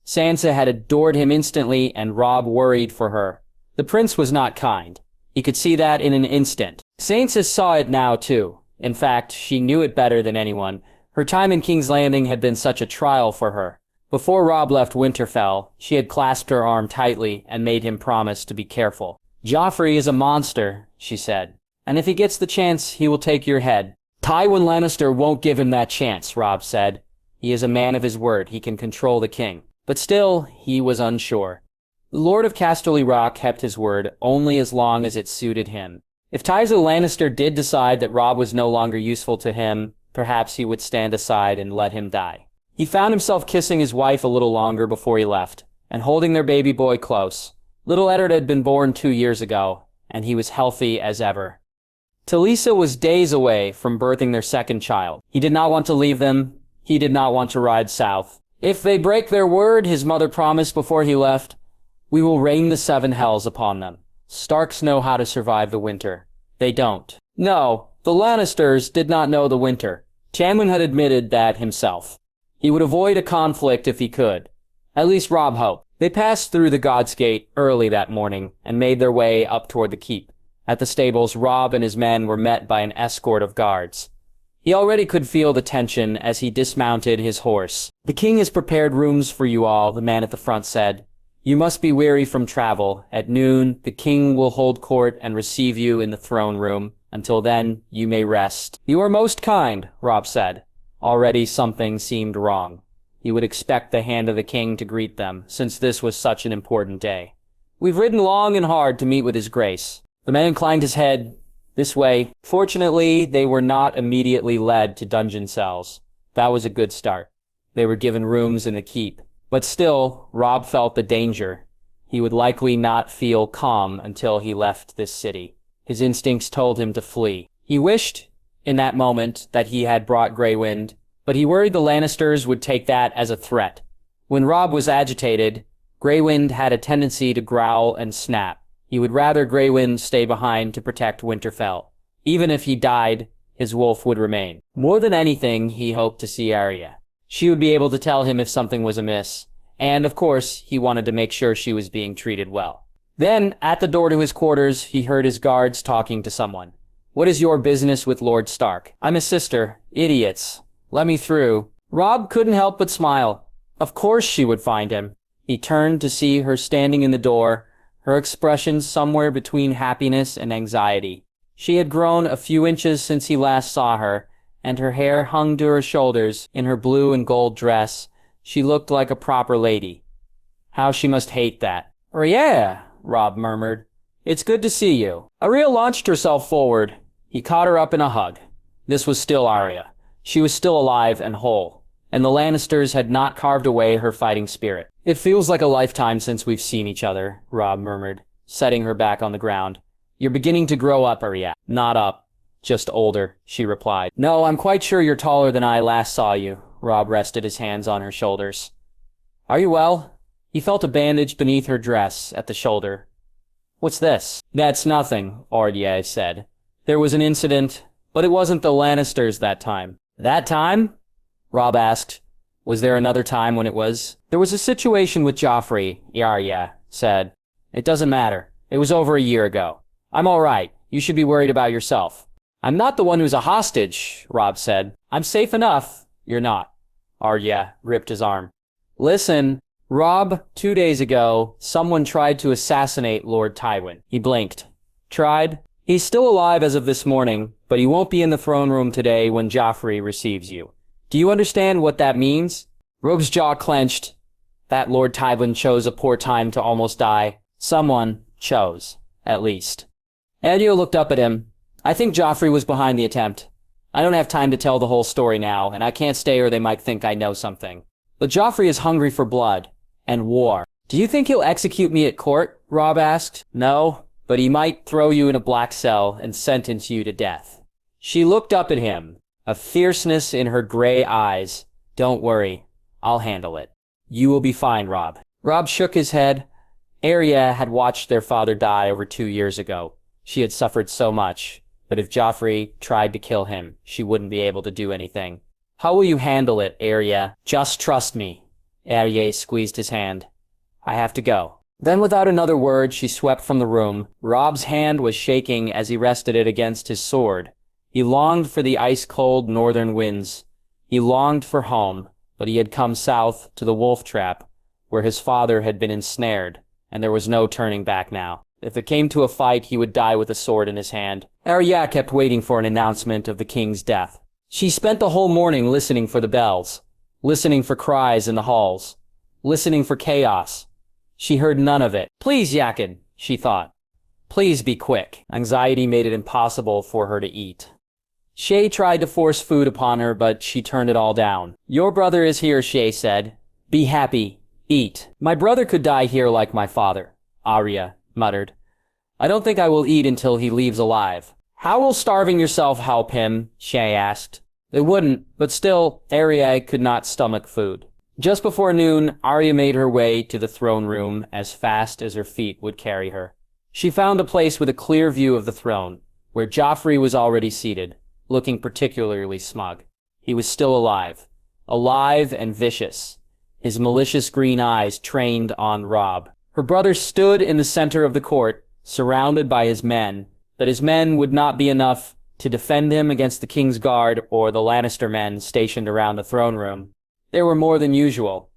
Sansa had adored him instantly, and Rob worried for her. The prince was not kind. He could see that in an instant. Sansa saw it now, too. In fact, she knew it better than anyone. Her time in King's Landing had been such a trial for her. Before Rob left Winterfell, she had clasped her arm tightly and made him promise to be careful. Joffrey is a monster, she said, and if he gets the chance, he will take your head. Tywin Lannister won't give him that chance, Rob said. He is a man of his word. He can control the king. But still, he was unsure. The Lord of Casterly Rock kept his word only as long as it suited him. If Tywin Lannister did decide that Rob was no longer useful to him, perhaps he would stand aside and let him die. He found himself kissing his wife a little longer before he left, and holding their baby boy close. Little Eddard had been born 2 years ago, and he was healthy as ever. Talisa was days away from birthing their second child. He did not want to leave them. He did not want to ride south. If they break their word, his mother promised before he left, we will rain the 7 hells upon them. Starks know how to survive the winter. They don't. No, the Lannisters did not know the winter. Tamlin had admitted that himself. He would avoid a conflict if he could. At least Rob hoped. They passed through the God's Gate early that morning and made their way up toward the keep. At the stables, Rob and his men were met by an escort of guards. He already could feel the tension as he dismounted his horse. The king has prepared rooms for you all, the man at the front said. You must be weary from travel. At noon, the king will hold court and receive you in the throne room. Until then, you may rest. You are most kind, Rob said. Already something seemed wrong. He would expect the hand of the king to greet them, since this was such an important day. We've ridden long and hard to meet with his grace. The man inclined his head this way. Fortunately, they were not immediately led to dungeon cells. That was a good start. They were given rooms in the keep. But still, Rob felt the danger. he would likely not feel calm until he left this city. His instincts told him to flee. He wished, in that moment, that he had brought Grey Wind, but he worried the Lannisters would take that as a threat. When Robb was agitated, Grey Wind had a tendency to growl and snap. He would rather Grey Wind stay behind to protect Winterfell. Even if he died, his wolf would remain. More than anything, he hoped to see Arya. She would be able to tell him if something was amiss, and of course, he wanted to make sure she was being treated well. Then, at the door to his quarters, he heard his guards talking to someone. "What is your business with Lord Stark?" "I'm his sister." "Idiots. Let me through." Robb couldn't help but smile. Of course she would find him. He turned to see her standing in the door, her expression somewhere between happiness and anxiety. She had grown a few inches since he last saw her, and her hair hung to her shoulders in her blue and gold dress. She looked like a proper lady. How she must hate that. "Yeah," Robb murmured. "It's good to see you." Arya launched herself forward. He caught her up in a hug. This was still Arya. She was still alive and whole, and the Lannisters had not carved away her fighting spirit. "It feels like a lifetime since we've seen each other," Robb murmured, setting her back on the ground. "You're beginning to grow up, Arya." "Not up, just older," she replied. "No, I'm quite sure you're taller than I last saw you." Robb rested his hands on her shoulders. "Are you well?" He felt a bandage beneath her dress at the shoulder. "What's this?" "That's nothing," Arya said. "There was an incident, but it wasn't the Lannisters that time." "That time?" Robb asked. "Was there another time when it was?" "There was a situation with Joffrey," Arya said. "It doesn't matter. It was over a year ago. I'm all right. You should be worried about yourself." "I'm not the one who's a hostage," Robb said. "I'm safe enough." "You're not." Arya ripped his arm. "Listen, Robb, 2 days ago, someone tried to assassinate Lord Tywin." He blinked. "Tried? He's still alive as of this morning, but he won't be in the throne room today when Joffrey receives you. Do you understand what that means?" Robb's jaw clenched. That Lord Tywin chose a poor time to almost die. Someone chose, at least. Arya looked up at him. "I think Joffrey was behind the attempt. I don't have time to tell the whole story now, and I can't stay or they might think I know something. But Joffrey is hungry for blood and war." "Do you think he'll execute me at court?" Robb asked. "No, but he might throw you in a black cell and sentence you to death." She looked up at him, a fierceness in her gray eyes. "Don't worry, I'll handle it. You will be fine, Robb." Robb shook his head. Arya had watched their father die over 2 years ago. She had suffered so much, but if Joffrey tried to kill him, she wouldn't be able to do anything. "How will you handle it, Arya? Just trust me." Arya squeezed his hand. "I have to go." Then without another word, she swept from the room. Robb's hand was shaking as he rested it against his sword. He longed for the ice-cold northern winds. He longed for home, but he had come south to the wolf trap, where his father had been ensnared, and there was no turning back now. If it came to a fight, he would die with a sword in his hand. Arya kept waiting for an announcement of the king's death. She spent the whole morning listening for the bells, listening for cries in the halls, listening for chaos. She heard none of it. "Please, Yakin," she thought. "Please be quick." Anxiety made it impossible for her to eat. Shay tried to force food upon her, but she turned it all down. "Your brother is here," Shay said. "Be happy. Eat." "My brother could die here like my father," Arya muttered. "I don't think I will eat until he leaves alive." "How will starving yourself help him?" Shay asked. It wouldn't, but still, Arya could not stomach food. Just before noon, Arya made her way to the throne room as fast as her feet would carry her. She found a place with a clear view of the throne, where Joffrey was already seated, looking particularly smug. He was still alive and vicious, his malicious green eyes trained on Robb. Her brother stood in the center of the court, surrounded by his men, but his men would not be enough to defend him against the king's guard or the Lannister men stationed around the throne room. There were more than usual.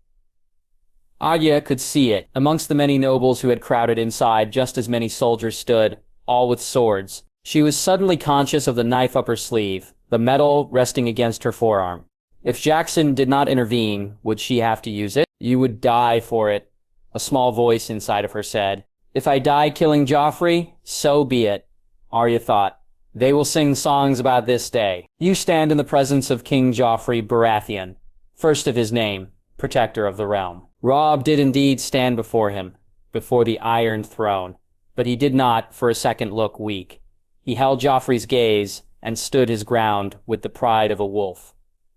Arya could see it. Amongst the many nobles who had crowded inside, just as many soldiers stood, all with swords. She was suddenly conscious of the knife up her sleeve, the metal resting against her forearm. If Jackson did not intervene, would she have to use it? "You would die for it," a small voice inside of her said. "If I die killing Joffrey, so be it," Arya thought. "They will sing songs about this day. You stand in the presence of King Joffrey Baratheon, first of his name, protector of the realm." Robb did indeed stand before him. before the Iron Throne, but he did not, for a second, look weak. He held Joffrey's gaze and stood his ground with the pride of a wolf.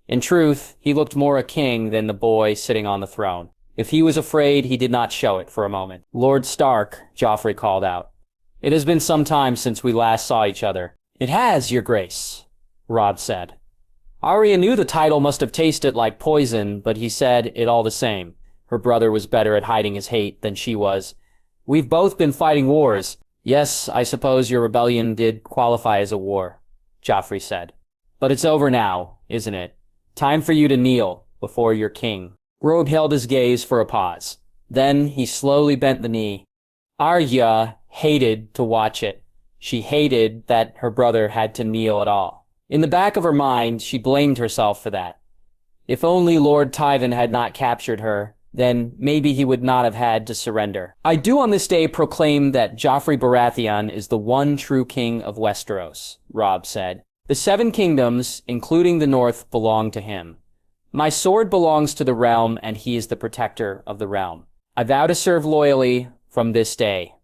In truth, he looked more a king than the boy sitting on the throne. If he was afraid, he did not show it for a moment. "Lord Stark," Joffrey called out. "It has been some time since we last saw each other." "It has, your grace," Robb said. Arya knew the title must have tasted like poison, but he said it all the same. Her brother was better at hiding his hate than she was. "We've both been fighting wars." "Yes, I suppose your rebellion did qualify as a war," Joffrey said. "But it's over now, isn't it? Time for you to kneel before your king." Robb held his gaze for a pause. Then he slowly bent the knee. Arya hated to watch it. She hated that her brother had to kneel at all. In the back of her mind, she blamed herself for that. If only Lord Tywin had not captured her, then maybe he would not have had to surrender. "I do on this day proclaim that Joffrey Baratheon is the one true king of Westeros," Robb said. "The 7 kingdoms, including the north, belong to him. My sword belongs to the realm, and he is the protector of the realm. I vow to serve loyally from this day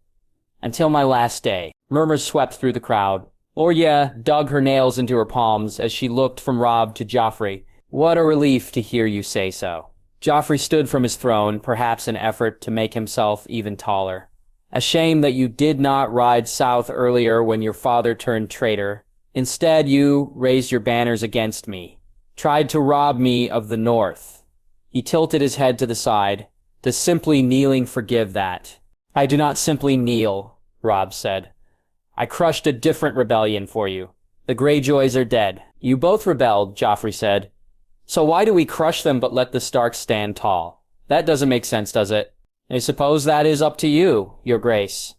until my last day." Murmurs swept through the crowd. Arya dug her nails into her palms as she looked from Robb to Joffrey. "What a relief to hear you say so." Joffrey stood from his throne, perhaps an effort to make himself even taller. "A shame that you did not ride south earlier when your father turned traitor. Instead, you raised your banners against me, tried to rob me of the north." He tilted his head to the side. "Does simply kneeling forgive that?" "I do not simply kneel," Robb said. "I crushed a different rebellion for you. The Greyjoys are dead." "You both rebelled," Joffrey said. "So why do we crush them but let the Starks stand tall? That doesn't make sense, does it?" "I suppose that is up to you, your grace."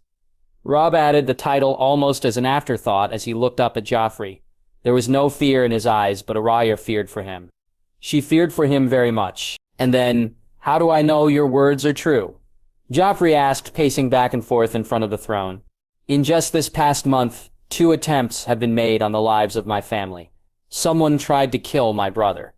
Robb added the title almost as an afterthought as he looked up at Joffrey. There was no fear in his eyes, but Arya feared for him. She feared for him very much. And then, "How do I know your words are true?" Joffrey asked, pacing back and forth in front of the throne. "In just this past month, 2 attempts have been made on the lives of my family. Someone tried to kill my brother.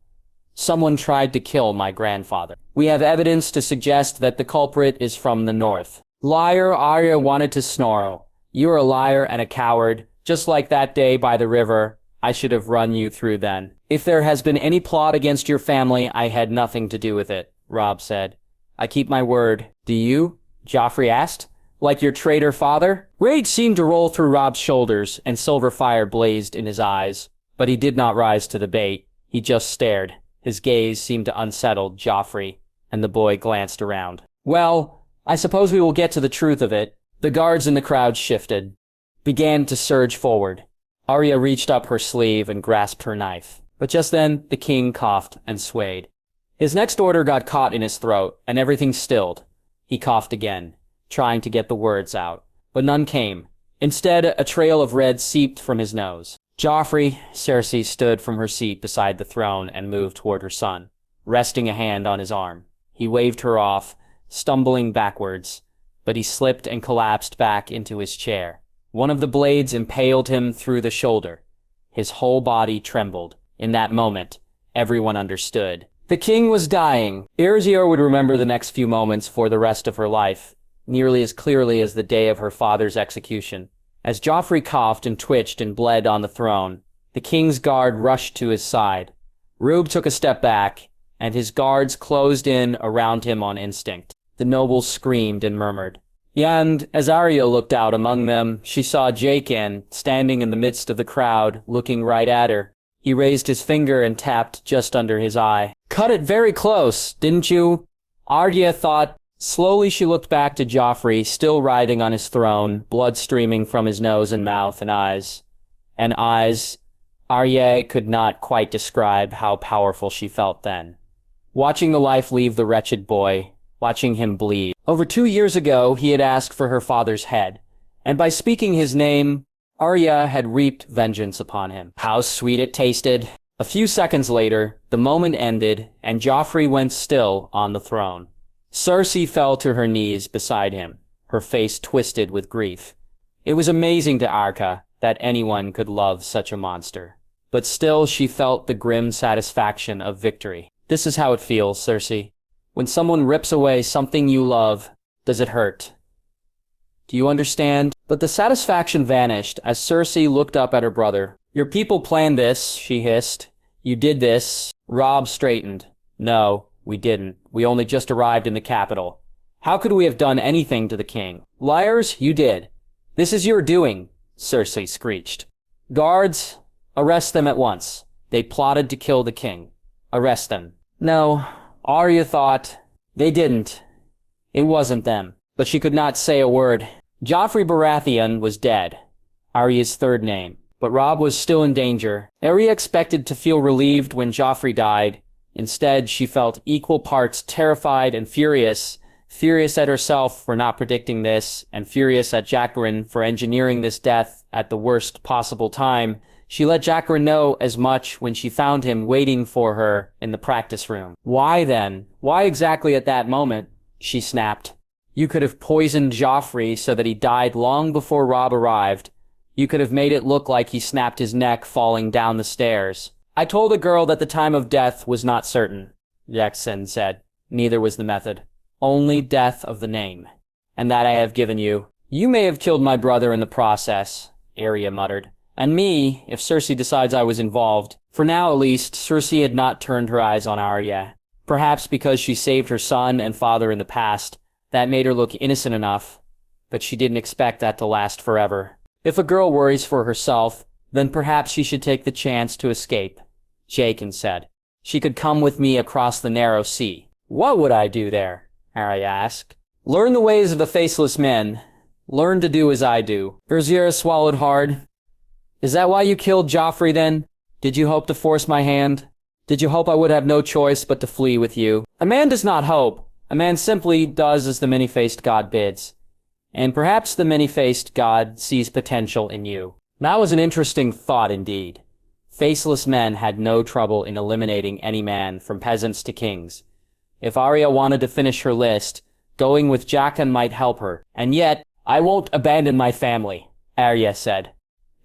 Someone tried to kill my grandfather. We have evidence to suggest that the culprit is from the north." "Liar," Arya wanted to snarl. "You're a liar and a coward. Just like that day by the river, I should have run you through then." "If there has been any plot against your family, I had nothing to do with it," Robb said. "I keep my word." "Do you?" Joffrey asked. "Like your traitor father?" Rage seemed to roll through Robb's shoulders, and silver fire blazed in his eyes. But he did not rise to the bait. He just stared. His gaze seemed to unsettle Joffrey, and the boy glanced around. "Well, I suppose we will get to the truth of it." The guards in the crowd shifted, began to surge forward. Arya reached up her sleeve and grasped her knife. But just then, the king coughed and swayed. His next order got caught in his throat, and everything stilled. He coughed again, trying to get the words out, but none came. Instead, a trail of red seeped from his nose. "Joffrey," Cersei stood from her seat beside the throne and moved toward her son, resting a hand on his arm. He waved her off, stumbling backwards, but he slipped and collapsed back into his chair. One of the blades impaled him through the shoulder. His whole body trembled. In that moment, everyone understood. The king was dying. Erzio would remember the next few moments for the rest of her life, nearly as clearly as the day of her father's execution. As Joffrey coughed and twitched and bled on the throne, the king's guard rushed to his side. Rube took a step back, and his guards closed in around him on instinct. The nobles screamed and murmured. And as Arya looked out among them, she saw Jaqen standing in the midst of the crowd, looking right at her. He raised his finger and tapped just under his eye. "Cut it very close, didn't you?" Arya thought. Slowly she looked back to Joffrey, still riding on his throne, blood streaming from his nose and mouth and eyes. And eyes. Arya could not quite describe how powerful she felt then. Watching the life leave the wretched boy, watching him bleed. Over 2 years ago, he had asked for her father's head, and by speaking his name, Arya had reaped vengeance upon him. How sweet it tasted. A few seconds later, the moment ended, and Joffrey went still on the throne. Cersei fell to her knees beside him, her face twisted with grief. It was amazing to Arya that anyone could love such a monster. But still she felt the grim satisfaction of victory. This is how it feels, Cersei. When someone rips away something you love, does it hurt? Do you understand? But the satisfaction vanished as Cersei looked up at her brother. Your people planned this, she hissed. You did this. Robb straightened. No, we didn't. We only just arrived in the capital. How could we have done anything to the king? Liars, you did. This is your doing, Cersei screeched. Guards, arrest them at once. They plotted to kill the king. Arrest them. No, Arya thought. They didn't. It wasn't them. But she could not say a word. Joffrey Baratheon was dead. Arya's third name. But Robb was still in danger. Arya expected to feel relieved when Joffrey died. Instead, she felt equal parts terrified and furious. Furious at herself for not predicting this, and furious at Jaqen for engineering this death at the worst possible time. She let Jaqen know as much when she found him waiting for her in the practice room. Why then? Why exactly at that moment? She snapped. You could have poisoned Joffrey so that he died long before Robb arrived. You could have made it look like he snapped his neck falling down the stairs. I told the girl that the time of death was not certain, Jaqen said. Neither was the method. Only death of the name. And that I have given you. You may have killed my brother in the process, Arya muttered. And me, if Cersei decides I was involved. For now, at least, Cersei had not turned her eyes on Arya. Perhaps because she saved her son and father in the past. That made her look innocent enough. But she didn't expect that to last forever. If a girl worries for herself, then perhaps she should take the chance to escape, Jaqen said. She could come with me across the narrow sea. What would I do there? Arya asked. Learn the ways of the faceless men. Learn to do as I do. Rhaenyra swallowed hard. Is that why you killed Joffrey then? Did you hope to force my hand? Did you hope I would have no choice but to flee with you? A man does not hope. A man simply does as the many-faced god bids. And perhaps the many-faced god sees potential in you. That was an interesting thought indeed. Faceless men had no trouble in eliminating any man from peasants to kings. If Arya wanted to finish her list, going with Jaqen might help her. And yet, I won't abandon my family, Arya said.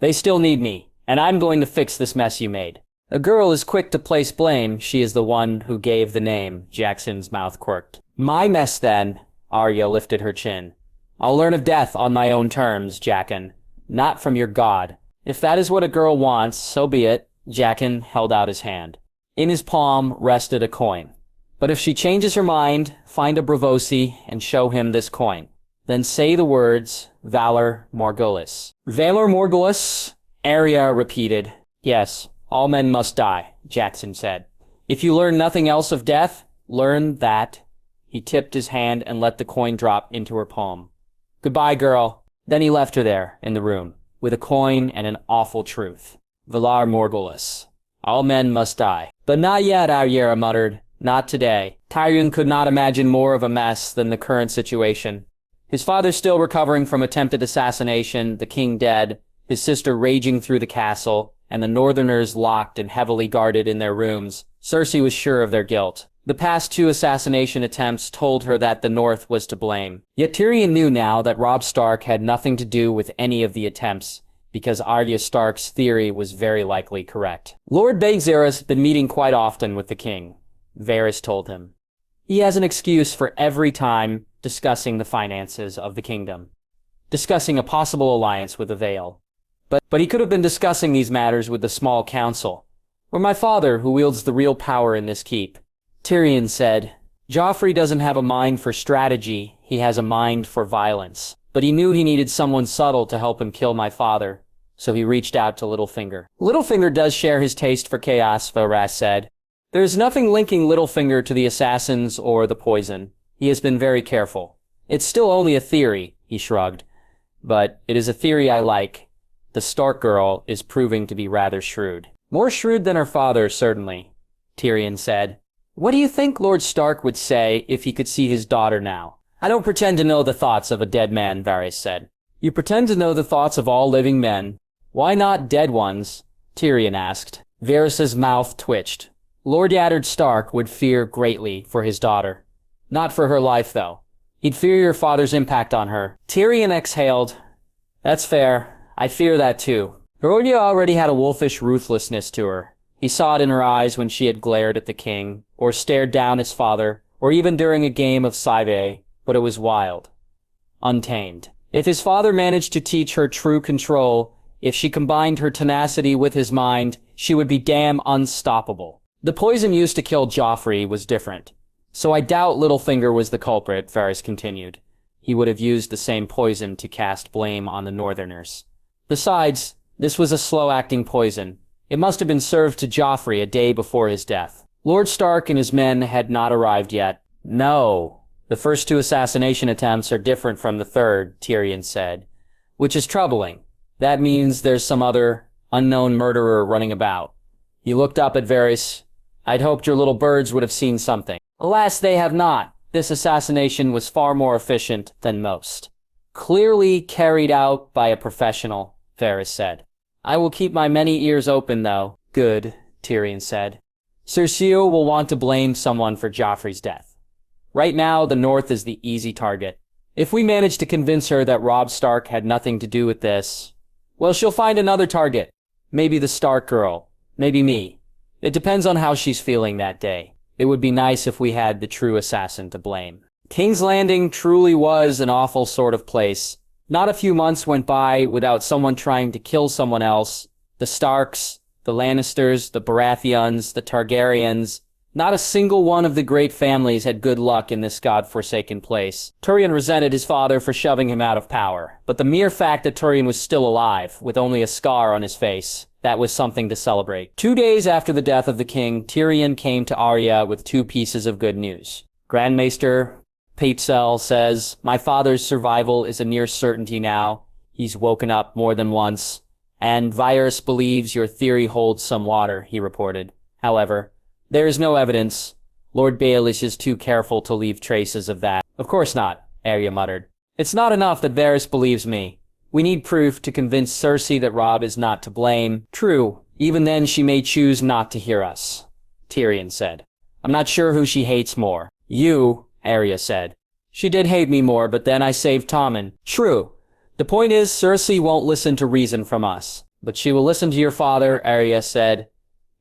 They still need me, and I'm going to fix this mess you made. A girl is quick to place blame. She is the one who gave the name, Jaqen's mouth quirked. My mess then, Arya lifted her chin. I'll learn of death on my own terms, Jaqen. Not from your god. If that is what a girl wants, so be it. Jaqen held out his hand. In his palm rested a coin. But if she changes her mind, find a Bravosi and show him this coin. Then say the words, Valor Morghulis. Valor Morghulis? Arya repeated. Yes, all men must die, Jaqen said. If you learn nothing else of death, learn that. He tipped his hand and let the coin drop into her palm. Goodbye, girl. Then he left her there, in the room, with a coin and an awful truth. Valar Morghulis. All men must die. But not yet, Arya muttered. Not today. Tywin could not imagine more of a mess than the current situation. His father still recovering from attempted assassination, the king dead, his sister raging through the castle, and the Northerners locked and heavily guarded in their rooms. Cersei was sure of their guilt. The past 2 assassination attempts told her that the North was to blame. Yet Tyrion knew now that Robb Stark had nothing to do with any of the attempts, because Arya Stark's theory was very likely correct. Lord Bae'Zerys had been meeting quite often with the king, Varys told him. He has an excuse for every time discussing the finances of the kingdom, discussing a possible alliance with the Vale. But he could have been discussing these matters with the small council, or my father, who wields the real power in this keep. Tyrion said, Joffrey doesn't have a mind for strategy, he has a mind for violence. But he knew he needed someone subtle to help him kill my father, so he reached out to Littlefinger. Littlefinger does share his taste for chaos, Varys said. There is nothing linking Littlefinger to the assassins or the poison. He has been very careful. It's still only a theory, he shrugged. But it is a theory I like. The Stark girl is proving to be rather shrewd. More shrewd than her father, certainly, Tyrion said. What do you think Lord Stark would say if he could see his daughter now? I don't pretend to know the thoughts of a dead man, Varys said. You pretend to know the thoughts of all living men. Why not dead ones? Tyrion asked. Varys's mouth twitched. Lord Eddard Stark would fear greatly for his daughter. Not for her life, though. He'd fear your father's impact on her. Tyrion exhaled. That's fair. I fear that too. Arya already had a wolfish ruthlessness to her. He saw it in her eyes when she had glared at the king, or stared down his father, or even during a game of Scythe, but it was wild. Untamed. If his father managed to teach her true control, if she combined her tenacity with his mind, she would be damn unstoppable. The poison used to kill Joffrey was different. So I doubt Littlefinger was the culprit, Varys continued. He would have used the same poison to cast blame on the Northerners. Besides, this was a slow-acting poison. It must have been served to Joffrey a day before his death. Lord Stark and his men had not arrived yet. No, the first two assassination attempts are different from the third, Tyrion said, which is troubling. That means there's some other unknown murderer running about. He looked up at Varys. I'd hoped your little birds would have seen something. Alas, they have not. This assassination was far more efficient than most. Clearly carried out by a professional, Varys said. I will keep my many ears open, though. Good, Tyrion said. Cersei will want to blame someone for Joffrey's death. Right now, the North is the easy target. If we manage to convince her that Robb Stark had nothing to do with this, well, she'll find another target. Maybe the Stark girl. Maybe me. It depends on how she's feeling that day. It would be nice if we had the true assassin to blame. King's Landing truly was an awful sort of place. Not a few months went by without someone trying to kill someone else. The Starks, the Lannisters, the Baratheons, the Targaryens. Not a single one of the great families had good luck in this god-forsaken place. Tyrion resented his father for shoving him out of power, but the mere fact that Tyrion was still alive, with only a scar on his face, that was something to celebrate. 2 days after the death of the king, Tyrion came to Arya with 2 pieces of good news. Grand Maester Petzl says, my father's survival is a near certainty now. He's woken up more than once. And Varys believes your theory holds some water, he reported. However, there is no evidence. Lord Baelish is too careful to leave traces of that. Of course not, Arya muttered. It's not enough that Varys believes me. We need proof to convince Cersei that Robb is not to blame. True, even then she may choose not to hear us, Tyrion said. I'm not sure who she hates more. You, Arya said. She did hate me more, but then I saved Tommen. True. The point is, Cersei won't listen to reason from us. But she will listen to your father, Arya said.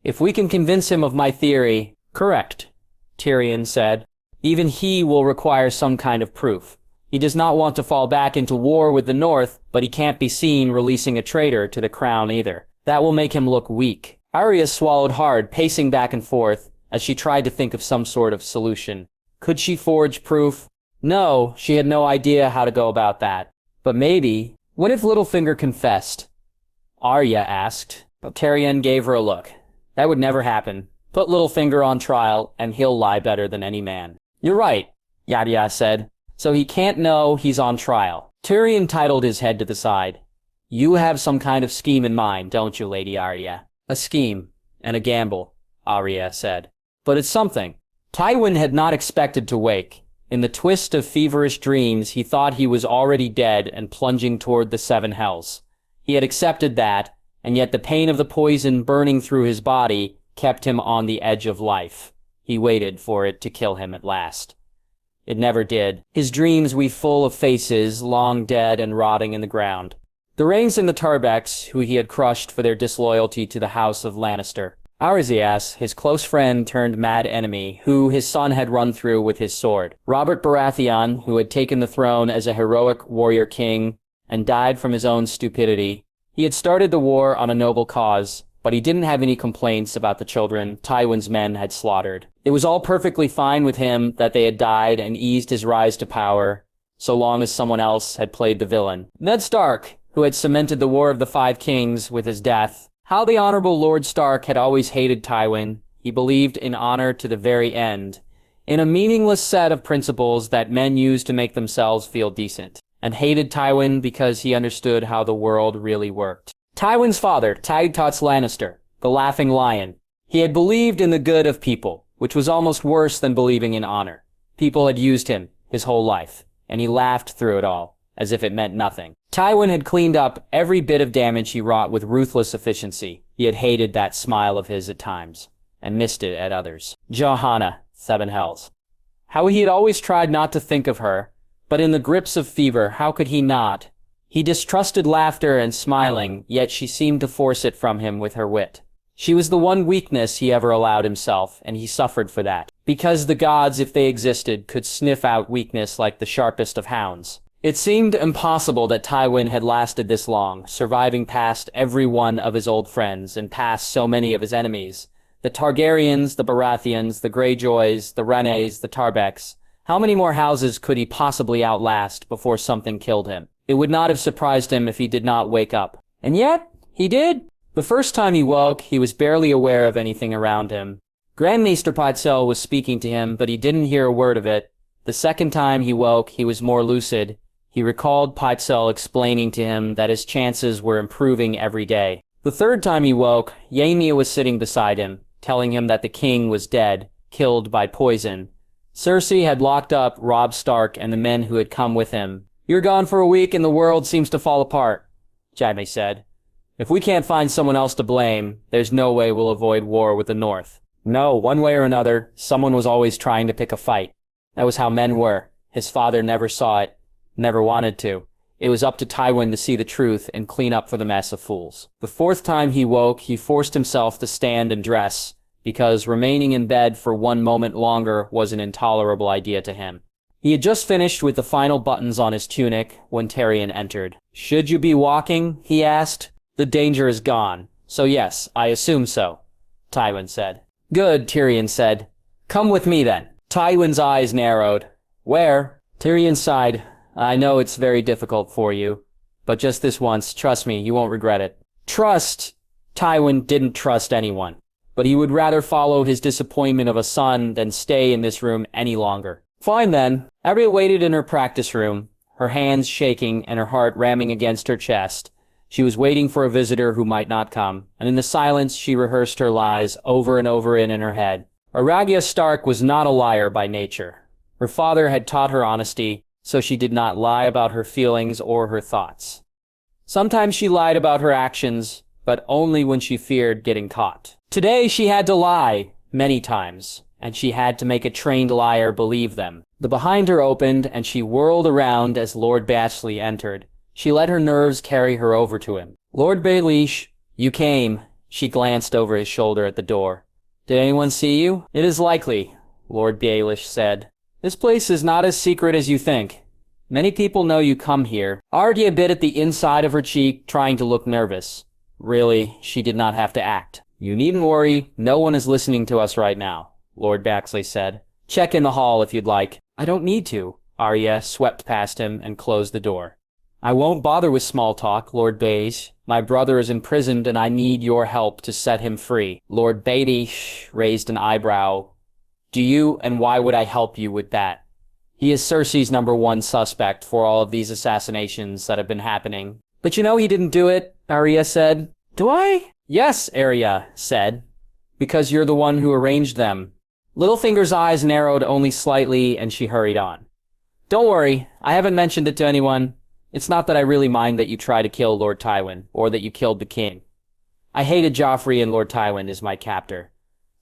If we can convince him of my theory... Correct, Tyrion said. Even he will require some kind of proof. He does not want to fall back into war with the North, but he can't be seen releasing a traitor to the crown either. That will make him look weak. Arya swallowed hard, pacing back and forth, as she tried to think of some sort of solution. Could she forge proof? No, she had no idea how to go about that. But maybe... What if Littlefinger confessed? Arya asked, but Tyrion gave her a look. That would never happen. Put Littlefinger on trial, and he'll lie better than any man. You're right, Yadya said. So he can't know he's on trial. Tyrion titled his head to the side. You have some kind of scheme in mind, don't you, Lady Arya? A scheme, and a gamble, Arya said. But it's something. Tywin had not expected to wake. In the twist of feverish dreams, he thought he was already dead and plunging toward the 7 hells. He had accepted that, and yet the pain of the poison burning through his body kept him on the edge of life. He waited for it to kill him at last. It never did. His dreams were full of faces, long dead and rotting in the ground. The Rains and the Tarbecks, who he had crushed for their disloyalty to the House of Lannister. Arzias, his close friend turned mad enemy, who his son had run through with his sword. Robert Baratheon, who had taken the throne as a heroic warrior king and died from his own stupidity. He had started the war on a noble cause, but he didn't have any complaints about the children Tywin's men had slaughtered. It was all perfectly fine with him that they had died and eased his rise to power, so long as someone else had played the villain. Ned Stark, who had cemented the War of the Five Kings with his death. How the Honorable Lord Stark had always hated Tywin. He believed in honor to the very end, in a meaningless set of principles that men use to make themselves feel decent, and hated Tywin because he understood how the world really worked. Tywin's father, Tywin Lannister, the Laughing Lion. He had believed in the good of people, which was almost worse than believing in honor. People had used him his whole life, and he laughed through it all, as if it meant nothing. Tywin had cleaned up every bit of damage he wrought with ruthless efficiency. He had hated that smile of his at times, and missed it at others. Johanna, 7 hells. How he had always tried not to think of her, but in the grips of fever, how could he not? He distrusted laughter and smiling, yet she seemed to force it from him with her wit. She was the one weakness he ever allowed himself, and he suffered for that. Because the gods, if they existed, could sniff out weakness like the sharpest of hounds. It seemed impossible that Tywin had lasted this long, surviving past every one of his old friends and past so many of his enemies. The Targaryens, the Baratheons, the Greyjoys, the Rennes, the Tarbecks. How many more houses could he possibly outlast before something killed him? It would not have surprised him if he did not wake up. And yet, he did. The first time he woke, he was barely aware of anything around him. Grand Maester Pycelle was speaking to him, but he didn't hear a word of it. The second time he woke, he was more lucid. He recalled Pycelle explaining to him that his chances were improving every day. The third time he woke, Ymir was sitting beside him, telling him that the king was dead, killed by poison. Cersei had locked up Robb Stark and the men who had come with him. "You're gone for a week and the world seems to fall apart," Jaime said. "If we can't find someone else to blame, there's no way we'll avoid war with the North." No, one way or another, someone was always trying to pick a fight. That was how men were. His father never saw it, never wanted to. It was up to Tywin to see the truth and clean up for the mess of fools. The fourth time he woke, he forced himself to stand and dress, because remaining in bed for one moment longer was an intolerable idea to him. He had just finished with the final buttons on his tunic when Tyrion entered. "Should you be walking?" he asked. "The danger is gone. So yes, I assume so," Tywin said. "Good," Tyrion said. "Come with me then." Tywin's eyes narrowed. "Where?" Tyrion sighed. "I know it's very difficult for you, but just this once, trust me, you won't regret it." Trust? Tywin didn't trust anyone, but he would rather follow his disappointment of a son than stay in this room any longer. Fine then. Arya waited in her practice room, her hands shaking and her heart ramming against her chest. She was waiting for a visitor who might not come, and in the silence she rehearsed her lies over and over in her head. Arya Stark was not a liar by nature. Her father had taught her honesty, so she did not lie about her feelings or her thoughts. Sometimes she lied about her actions, but only when she feared getting caught. Today she had to lie, many times, and she had to make a trained liar believe them. The behind her opened, and she whirled around as Lord Bashley entered. She let her nerves carry her over to him. "Lord Baelish, you came." She glanced over his shoulder at the door. "Did anyone see you?" "It is likely," Lord Baelish said. "This place is not as secret as you think. Many people know you come here." Arya bit at the inside of her cheek, trying to look nervous. Really, she did not have to act. "You needn't worry, no one is listening to us right now," Lord Baxley said. "Check in the hall if you'd like." "I don't need to." Arya swept past him and closed the door. "I won't bother with small talk, Lord Baelish. My brother is imprisoned and I need your help to set him free." Lord Baelish raised an eyebrow. "Do you, and why would I help you with that?" "He is Cersei's #1 suspect for all of these assassinations that have been happening." "But you know he didn't do it," Arya said. "Do I?" "Yes," Arya said. "Because you're the one who arranged them." Littlefinger's eyes narrowed only slightly and she hurried on. "Don't worry, I haven't mentioned it to anyone. It's not that I really mind that you try to kill Lord Tywin, or that you killed the king. I hated Joffrey and Lord Tywin is my captor.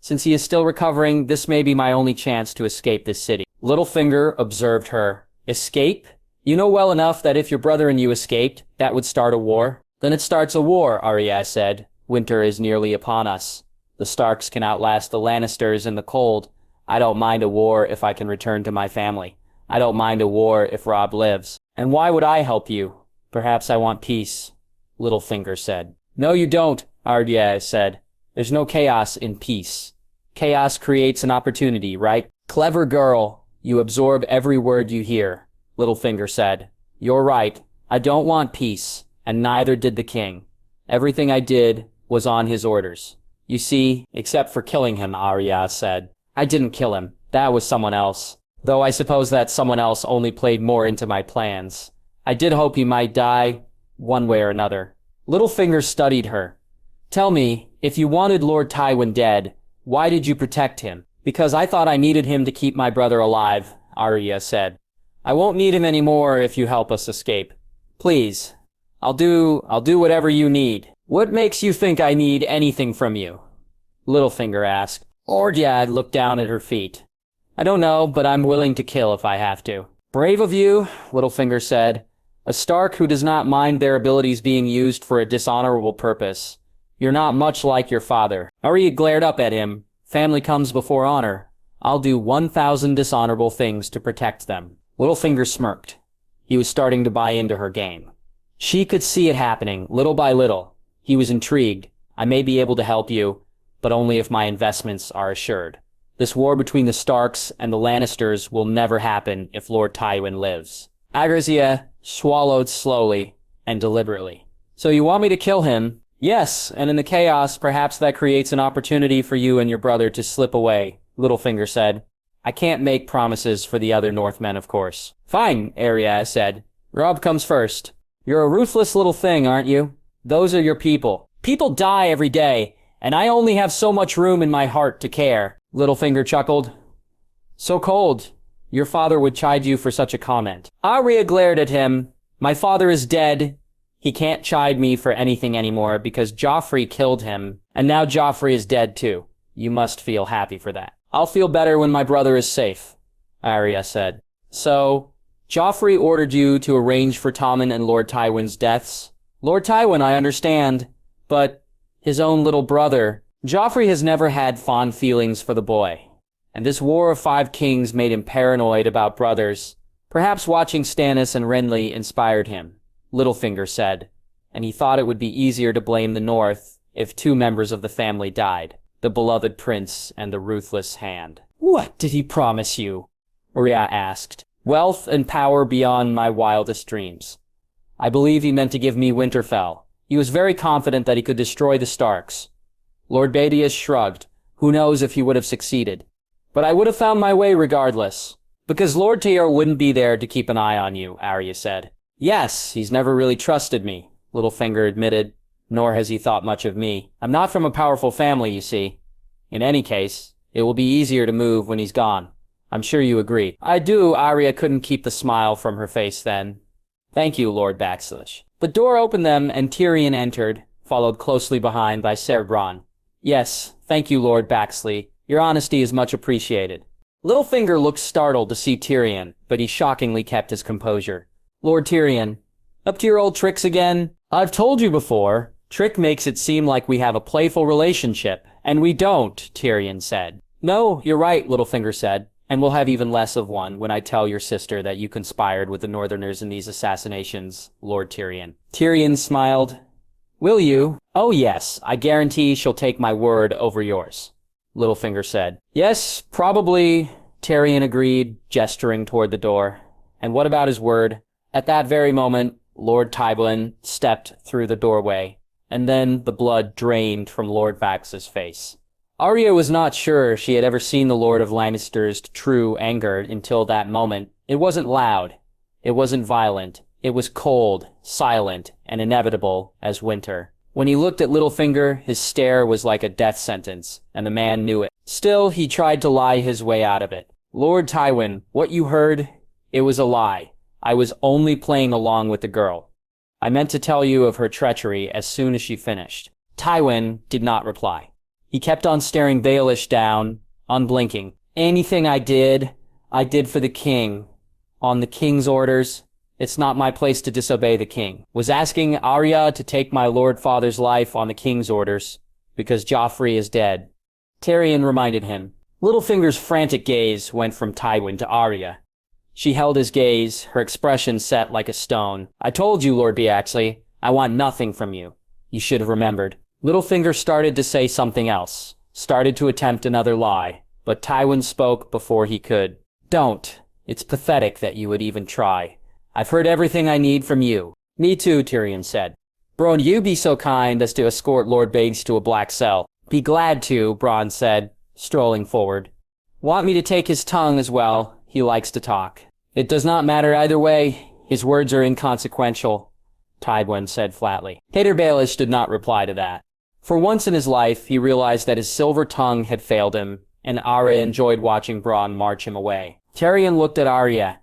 Since he is still recovering, this may be my only chance to escape this city." Littlefinger observed her. "Escape? You know well enough that if your brother and you escaped, that would start a war." "Then it starts a war," Arya said. "Winter is nearly upon us. The Starks can outlast the Lannisters in the cold. I don't mind a war if I can return to my family. I don't mind a war if Robb lives. And why would I help you? Perhaps I want peace," Littlefinger said. "No, you don't," Arya said. "There's no chaos in peace. Chaos creates an opportunity, right?" "Clever girl. You absorb every word you hear," Littlefinger said. "You're right. I don't want peace, and neither did the king. Everything I did was on his orders. You see, except for killing him," Arya said. "I didn't kill him. That was someone else. Though I suppose that someone else only played more into my plans. I did hope he might die, one way or another." Littlefinger studied her. "Tell me, if you wanted Lord Tywin dead, why did you protect him?" "Because I thought I needed him to keep my brother alive," Arya said. "I won't need him anymore if you help us escape. Please. I'll do whatever you need." "What makes you think I need anything from you?" Littlefinger asked. Arya looked down at her feet. "I don't know, but I'm willing to kill if I have to." "Brave of you," Littlefinger said. "A Stark who does not mind their abilities being used for a dishonorable purpose. You're not much like your father." Arya glared up at him. "Family comes before honor. I'll do 1,000 dishonorable things to protect them." Littlefinger smirked. He was starting to buy into her game. She could see it happening, little by little. He was intrigued. I may be able to help you, but only if my investments are assured. This war between the Starks and the Lannisters will never happen if Lord Tywin lives. Agrizia swallowed slowly and deliberately. So you want me to kill him? Yes, and in the chaos, perhaps that creates an opportunity for you and your brother to slip away, Littlefinger said. I can't make promises for the other Northmen, of course. Fine, Arya said. Robb comes first. You're a ruthless little thing, aren't you? Those are your people. People die every day, and I only have so much room in my heart to care. Littlefinger chuckled. So cold. Your father would chide you for such a comment. Arya glared at him. My father is dead. He can't chide me for anything anymore because Joffrey killed him, and now Joffrey is dead too. You must feel happy for that. I'll feel better when my brother is safe, Arya said. So, Joffrey ordered you to arrange for Tommen and Lord Tywin's deaths? Lord Tywin, I understand, but his own little brother. Joffrey has never had fond feelings for the boy, and this War of Five Kings made him paranoid about brothers. Perhaps watching Stannis and Renly inspired him, Littlefinger said, and he thought it would be easier to blame the North if two members of the family died, the beloved prince and the ruthless Hand. What did he promise you? Arya asked. Wealth and power beyond my wildest dreams. I believe he meant to give me Winterfell. He was very confident that he could destroy the Starks. Lord Badius shrugged. Who knows if he would have succeeded. But I would have found my way regardless. Because Lord Tyr wouldn't be there to keep an eye on you, Arya said. Yes, he's never really trusted me, Littlefinger admitted, nor has he thought much of me. I'm not from a powerful family, you see. In any case, it will be easier to move when he's gone. I'm sure you agree. I do. Arya couldn't keep the smile from her face then. Thank you, Lord Baelish. The door opened them and Tyrion entered, followed closely behind by Ser Bronn. Yes, thank you, Lord Baxley. Your honesty is much appreciated. Littlefinger looked startled to see Tyrion, but he shockingly kept his composure. Lord Tyrion, up to your old tricks again? I've told you before, Trick makes it seem like we have a playful relationship, and we don't, Tyrion said. No, you're right, Littlefinger said. And we'll have even less of one when I tell your sister that you conspired with the Northerners in these assassinations, Lord Tyrion. Tyrion smiled. Will you? Oh yes, I guarantee she'll take my word over yours, Littlefinger said. Yes, probably, Tyrion agreed, gesturing toward the door. And what about his word? At that very moment, Lord Tywin stepped through the doorway, and then the blood drained from Lord Vax's face. Arya was not sure she had ever seen the Lord of Lannister's true anger until that moment. It wasn't loud. It wasn't violent. It was cold, silent, and inevitable as winter. When he looked at Littlefinger, his stare was like a death sentence, and the man knew it. Still, he tried to lie his way out of it. Lord Tywin, what you heard, it was a lie. I was only playing along with the girl. I meant to tell you of her treachery as soon as she finished. Tywin did not reply. He kept on staring Baelish down, unblinking. Anything I did for the king. On the king's orders. It's not my place to disobey the king. Was asking Arya to take my lord father's life on the king's orders, because Joffrey is dead. Tyrion reminded him. Littlefinger's frantic gaze went from Tywin to Arya. She held his gaze, her expression set like a stone. I told you, Lord Beaxley, I want nothing from you. You should have remembered. Littlefinger started to say something else, started to attempt another lie, but Tywin spoke before he could. Don't. It's pathetic that you would even try. I've heard everything I need from you. Me too, Tyrion said. Bronn, you be so kind as to escort Lord Bates to a black cell. Be glad to, Bronn said, strolling forward. Want me to take his tongue as well? He likes to talk. It does not matter either way. His words are inconsequential, Tywin said flatly. Hader Baelish did not reply to that. For once in his life, he realized that his silver tongue had failed him, and Arya enjoyed watching Bronn march him away. Tyrion looked at Arya.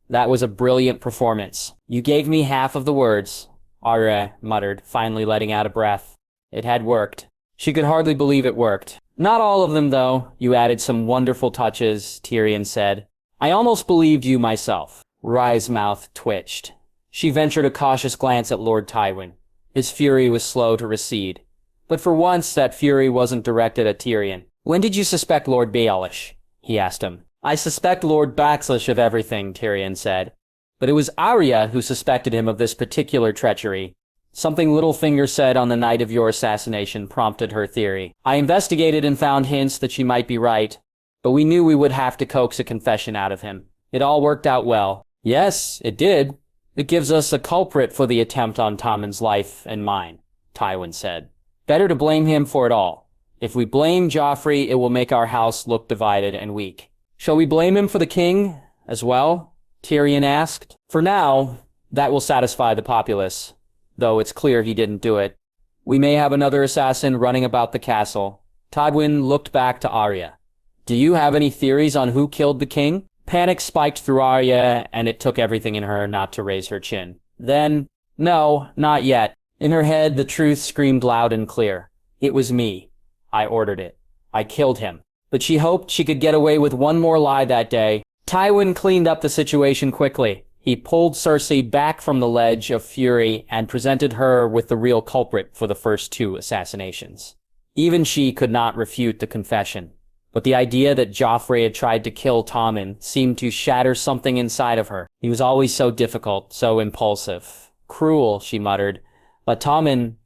That was a brilliant performance. You gave me half of the words, Arya muttered, finally letting out a breath. It had worked. She could hardly believe it worked. Not all of them, though. You added some wonderful touches, Tyrion said. I almost believed you myself. Rye's mouth twitched. She ventured a cautious glance at Lord Tywin. His fury was slow to recede. But for once, that fury wasn't directed at Tyrion. When did you suspect Lord Baelish? He asked him. I suspect Lord Baxlish of everything, Tyrion said. But it was Arya who suspected him of this particular treachery. Something Littlefinger said on the night of your assassination prompted her theory. I investigated and found hints that she might be right, but we knew we would have to coax a confession out of him. It all worked out well. Yes, it did. It gives us a culprit for the attempt on Tommen's life and mine, Tywin said. Better to blame him for it all. If we blame Joffrey, it will make our house look divided and weak. Shall we blame him for the king as well? Tyrion asked. For now, that will satisfy the populace, though it's clear he didn't do it. We may have another assassin running about the castle. Tywin looked back to Arya. Do you have any theories on who killed the king? Panic spiked through Arya, and it took everything in her not to raise her chin. Then, no, not yet. In her head, the truth screamed loud and clear. It was me. I ordered it. I killed him. But she hoped she could get away with one more lie that day. Tywin cleaned up the situation quickly. He pulled Cersei back from the ledge of fury and presented her with the real culprit for the first 2 assassinations. Even she could not refute the confession. But the idea that Joffrey had tried to kill Tommen seemed to shatter something inside of her. He was always so difficult, so impulsive. Cruel, she muttered. But Tommen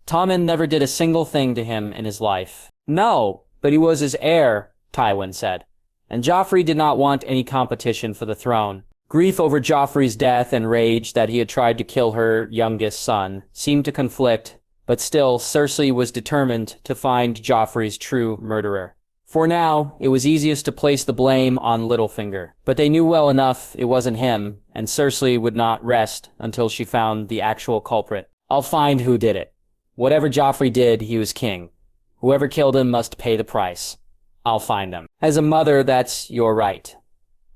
never did a single thing to him in his life. No, but he was his heir, Tywin said. And Joffrey did not want any competition for the throne. Grief over Joffrey's death and rage that he had tried to kill her youngest son seemed to conflict, but still Cersei was determined to find Joffrey's true murderer. For now, it was easiest to place the blame on Littlefinger, but they knew well enough it wasn't him, and Cersei would not rest until she found the actual culprit. I'll find who did it. Whatever Joffrey did, he was king. Whoever killed him must pay the price. I'll find them. As a mother, that's your right.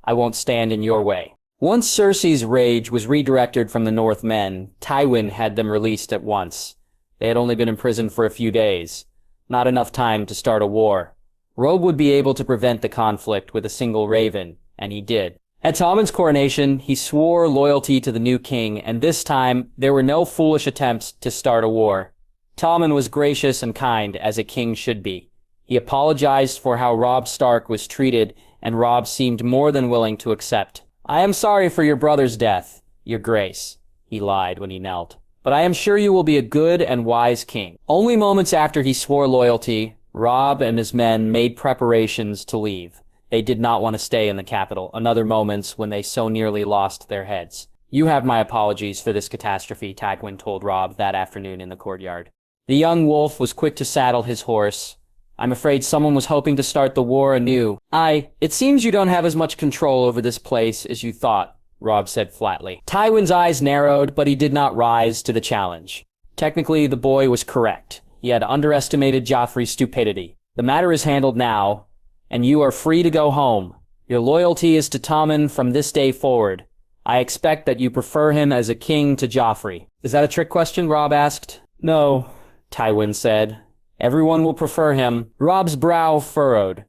I won't stand in your way. Once Cersei's rage was redirected from the Northmen, Tywin had them released at once. They had only been imprisoned for a few days. Not enough time to start a war. Robb would be able to prevent the conflict with a single raven, and he did. At Tommen's coronation, he swore loyalty to the new king, and this time, there were no foolish attempts to start a war. Tommen was gracious and kind, as a king should be. He apologized for how Robb Stark was treated, and Robb seemed more than willing to accept. I am sorry for your brother's death, your grace, he lied when he knelt. But I am sure you will be a good and wise king. Only moments after he swore loyalty, Robb and his men made preparations to leave. They did not want to stay in the capital, another moments when they so nearly lost their heads. You have my apologies for this catastrophe, Tywin told Robb that afternoon in the courtyard. The young wolf was quick to saddle his horse. I'm afraid someone was hoping to start the war anew. It seems you don't have as much control over this place as you thought, Robb said flatly. Tywin's eyes narrowed, but he did not rise to the challenge. Technically, the boy was correct. He had underestimated Joffrey's stupidity. The matter is handled now, and you are free to go home. Your loyalty is to Tommen from this day forward. I expect that you prefer him as a king to Joffrey. Is that a trick question? Robb asked. No, Tywin said. Everyone will prefer him. Robb's brow furrowed.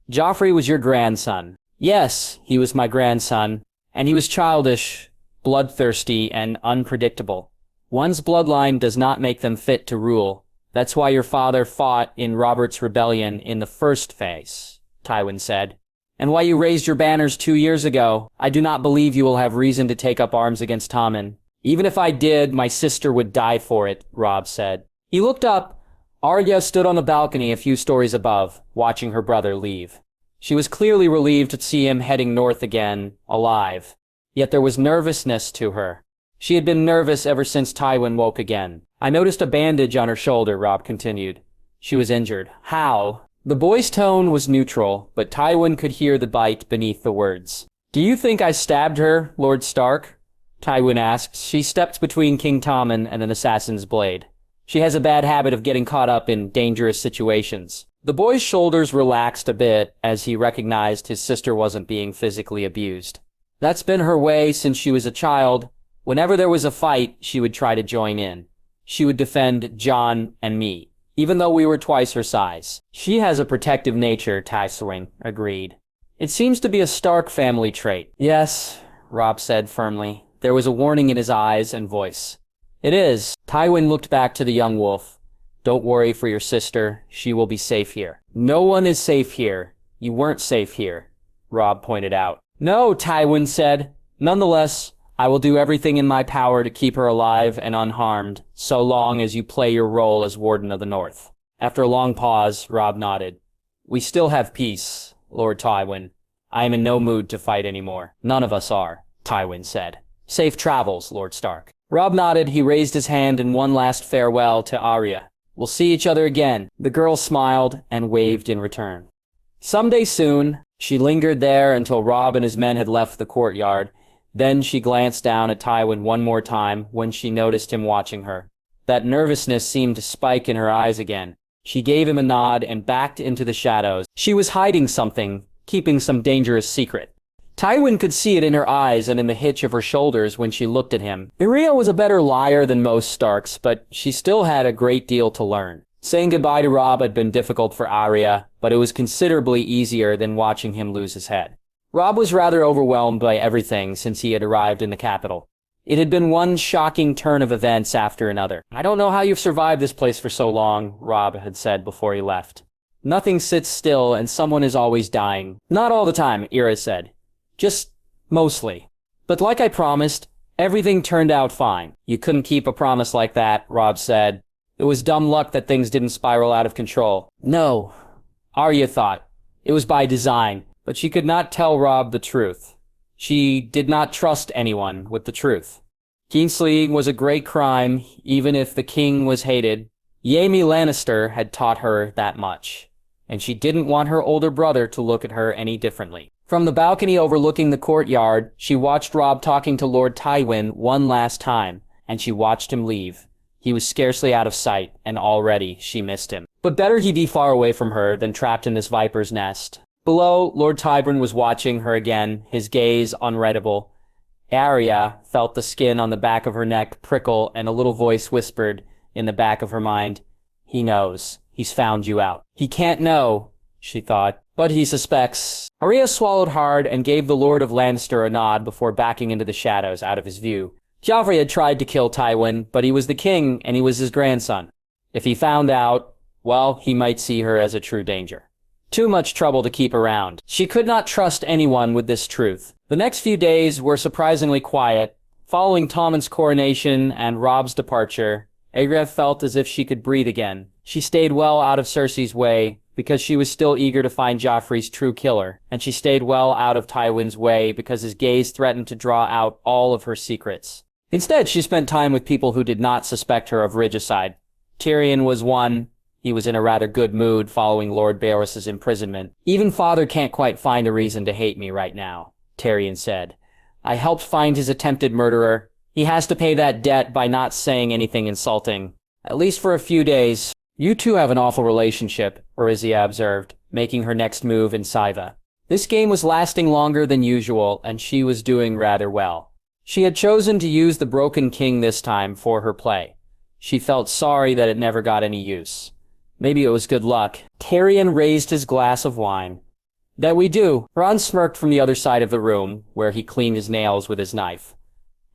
Joffrey was your grandson. Yes, he was my grandson, and he was childish, bloodthirsty, and unpredictable. One's bloodline does not make them fit to rule. That's why your father fought in Robert's rebellion in the first phase, Tywin said. And why you raised your banners 2 years ago. I do not believe you will have reason to take up arms against Tommen. Even if I did, my sister would die for it, Robb said. He looked up. Arya stood on the balcony a few stories above, watching her brother leave. She was clearly relieved to see him heading north again, alive. Yet there was nervousness to her. She had been nervous ever since Tywin woke again. I noticed a bandage on her shoulder, Robb continued. She was injured. How? The boy's tone was neutral, but Tywin could hear the bite beneath the words. Do you think I stabbed her, Lord Stark? Tywin asked. She stepped between King Tommen and an assassin's blade. She has a bad habit of getting caught up in dangerous situations. The boy's shoulders relaxed a bit as he recognized his sister wasn't being physically abused. That's been her way since she was a child. Whenever there was a fight, she would try to join in. She would defend Jon and me, even though we were twice her size. She has a protective nature, Tywin agreed. It seems to be a Stark family trait. Yes, Robb said firmly. There was a warning in his eyes and voice. It is. Tywin looked back to the young wolf. Don't worry for your sister. She will be safe here. No one is safe here. You weren't safe here, Robb pointed out. No, Tywin said. Nonetheless, I will do everything in my power to keep her alive and unharmed, so long as you play your role as Warden of the North." After a long pause, Robb nodded. "We still have peace, Lord Tywin. I am in no mood to fight anymore." "None of us are," Tywin said. "Safe travels, Lord Stark." Robb nodded. He raised his hand in one last farewell to Arya. "We'll see each other again." The girl smiled and waved in return. Someday soon, she lingered there until Robb and his men had left the courtyard. Then she glanced down at Tywin one more time when she noticed him watching her. That nervousness seemed to spike in her eyes again. She gave him a nod and backed into the shadows. She was hiding something, keeping some dangerous secret. Tywin could see it in her eyes and in the hitch of her shoulders when she looked at him. Arya was a better liar than most Starks, but she still had a great deal to learn. Saying goodbye to Robb had been difficult for Arya, but it was considerably easier than watching him lose his head. Robb was rather overwhelmed by everything since he had arrived in the capital. It had been one shocking turn of events after another. "I don't know how you've survived this place for so long," Robb had said before he left. "Nothing sits still and someone is always dying." "Not all the time," Arya said. "Just mostly. But like I promised, everything turned out fine." "You couldn't keep a promise like that," Robb said. "It was dumb luck that things didn't spiral out of control." "No," Arya thought. It was by design, but she could not tell Robb the truth. She did not trust anyone with the truth. Kingslaying was a great crime, even if the king was hated. Jaime Lannister had taught her that much, and she didn't want her older brother to look at her any differently. From the balcony overlooking the courtyard, she watched Robb talking to Lord Tywin one last time, and she watched him leave. He was scarcely out of sight, and already she missed him. But better he be far away from her than trapped in this viper's nest. Below, Lord Tywin was watching her again, his gaze unreadable. Arya felt the skin on the back of her neck prickle, and a little voice whispered in the back of her mind, "He knows. He's found you out." "He can't know," she thought, "but he suspects." Arya swallowed hard and gave the Lord of Lannister a nod before backing into the shadows out of his view. Joffrey had tried to kill Tywin, but he was the king and he was his grandson. If he found out, well, he might see her as a true danger. Too much trouble to keep around. She could not trust anyone with this truth. The next few days were surprisingly quiet. Following Tommen's coronation and Robb's departure, Arya felt as if she could breathe again. She stayed well out of Cersei's way, because she was still eager to find Joffrey's true killer, and she stayed well out of Tywin's way because his gaze threatened to draw out all of her secrets. Instead, she spent time with people who did not suspect her of regicide. Tyrion was one. He was in a rather good mood following Lord Barris's imprisonment. "Even father can't quite find a reason to hate me right now," Tyrion said. "I helped find his attempted murderer. He has to pay that debt by not saying anything insulting. At least for a few days." "You two have an awful relationship," Orizia observed, making her next move in Saiva. This game was lasting longer than usual, and she was doing rather well. She had chosen to use the Broken King this time for her play. She felt sorry that it never got any use. Maybe it was good luck. Tyrion raised his glass of wine. "That we do." Bronn smirked from the other side of the room, where he cleaned his nails with his knife.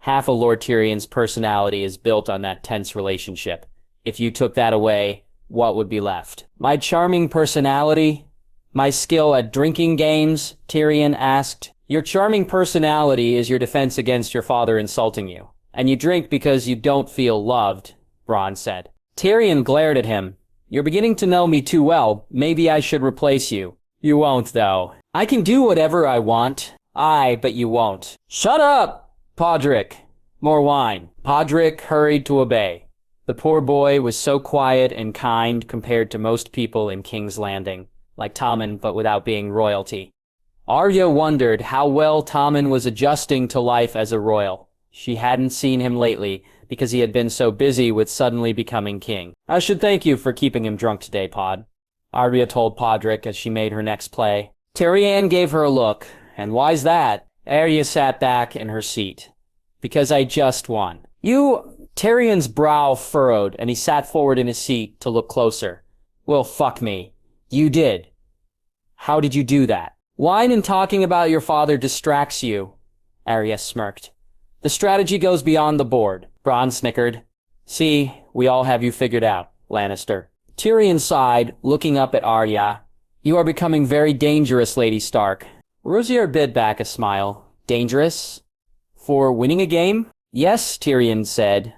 Half of Lord Tyrion's personality is built on that tense relationship. If you took that away, what would be left? "My charming personality? My skill at drinking games?" Tyrion asked. "Your charming personality is your defense against your father insulting you. And you drink because you don't feel loved," Bronn said. Tyrion glared at him. "You're beginning to know me too well. Maybe I should replace you." "You won't, though. I can do whatever I want." "Aye, but you won't." "Shut up, Podrick." More wine. Podrick hurried to obey. The poor boy was so quiet and kind compared to most people in King's Landing, like Tommen, but without being royalty. Arya wondered how well Tommen was adjusting to life as a royal. She hadn't seen him lately, because he had been so busy with suddenly becoming king. "I should thank you for keeping him drunk today, Pod," Arya told Podrick as she made her next play. Tyrion gave her a look, and why's that? Arya sat back in her seat. "Because I just won." "You..." Tyrion's brow furrowed, and he sat forward in his seat to look closer. "Well, fuck me. You did. How did you do that?" "Wine and talking about your father distracts you," Arya smirked. "The strategy goes beyond the board." Bronn snickered. "See, we all have you figured out, Lannister." Tyrion sighed, looking up at Arya. "You are becoming very dangerous, Lady Stark." Rosier bid back a smile. "Dangerous?" For winning a game? Yes, Tyrion said.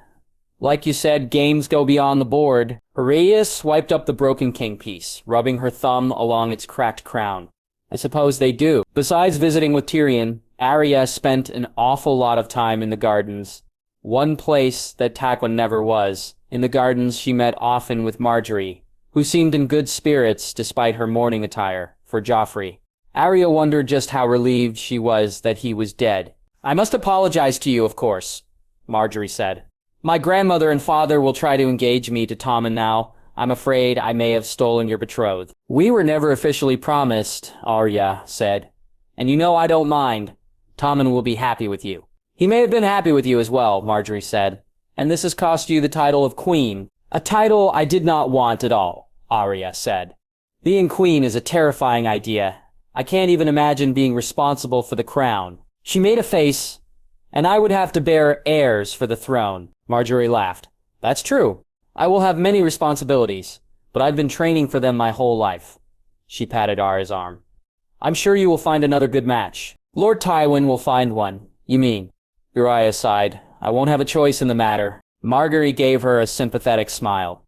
Like you said, games go beyond the board. Arya swiped up the broken king piece, rubbing her thumb along its cracked crown. I suppose they do. Besides visiting with Tyrion, Arya spent an awful lot of time in the gardens. One place that Tywin never was. In the gardens, she met often with Marjorie, who seemed in good spirits despite her mourning attire for Joffrey. Arya wondered just how relieved she was that he was dead. I must apologize to you, of course, Marjorie said. My grandmother and father will try to engage me to Tommen now. I'm afraid I may have stolen your betrothed. We were never officially promised, Arya said. And you know I don't mind. Tommen will be happy with you. He may have been happy with you as well, Marjorie said. And this has cost you the title of queen. A title I did not want at all, Arya said. Being queen is a terrifying idea. I can't even imagine being responsible for the crown. She made a face, and I would have to bear heirs for the throne. Marjorie laughed. That's true. I will have many responsibilities, but I've been training for them my whole life. She patted Arya's arm. I'm sure you will find another good match. Lord Tywin will find one. You mean? Arya sighed. I won't have a choice in the matter. Marjorie gave her a sympathetic smile.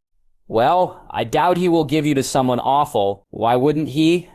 Well, I doubt he will give you to someone awful. Why wouldn't he?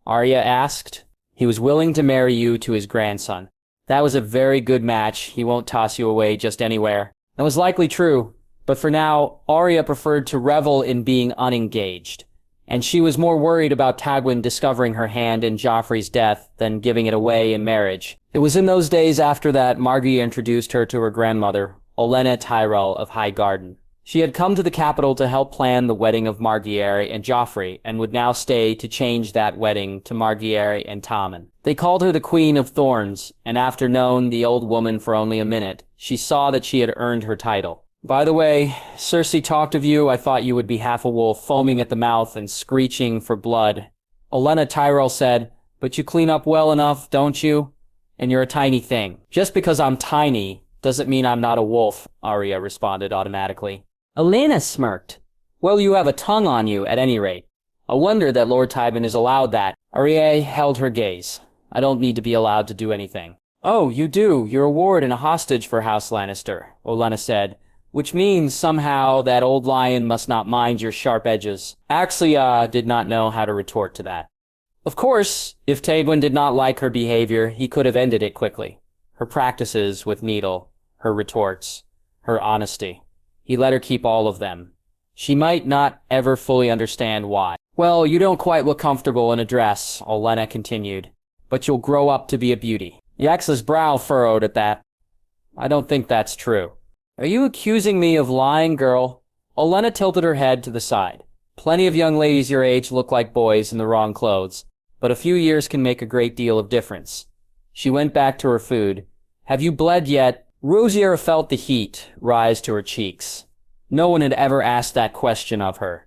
Arya asked. He was willing to marry you to his grandson. That was a very good match. He won't toss you away just anywhere. That was likely true, but for now, Arya preferred to revel in being unengaged, and she was more worried about Tywin discovering her hand in Joffrey's death than giving it away in marriage. It was in those days after that Margaery introduced her to her grandmother, Olenna Tyrell of Highgarden. She had come to the capital to help plan the wedding of Margaery and Joffrey, and would now stay to change that wedding to Margaery and Tommen. They called her the Queen of Thorns, and after knowing the old woman for only a minute, she saw that she had earned her title. By the way, Cersei talked of you. I thought you would be half a wolf, foaming at the mouth and screeching for blood. Olenna Tyrell said, but you clean up well enough, don't you? And you're a tiny thing. Just because I'm tiny doesn't mean I'm not a wolf, Arya responded automatically. Olenna smirked. Well, you have a tongue on you, at any rate. A wonder that Lord Tywin is allowed that. Arya held her gaze. I don't need to be allowed to do anything. Oh, you do. You're a ward and a hostage for House Lannister, Olenna said, which means somehow that old lion must not mind your sharp edges. Axlia did not know how to retort to that. Of course, if Tywin did not like her behavior, he could have ended it quickly. Her practices with Needle, her retorts, her honesty. He let her keep all of them. She might not ever fully understand why. Well, you don't quite look comfortable in a dress, Olenna continued, but you'll grow up to be a beauty. Yax's brow furrowed at that. I don't think that's true. Are you accusing me of lying, girl? Olenna tilted her head to the side. Plenty of young ladies your age look like boys in the wrong clothes, but a few years can make a great deal of difference. She went back to her food. Have you bled yet? Rosiera felt the heat rise to her cheeks. No one had ever asked that question of her.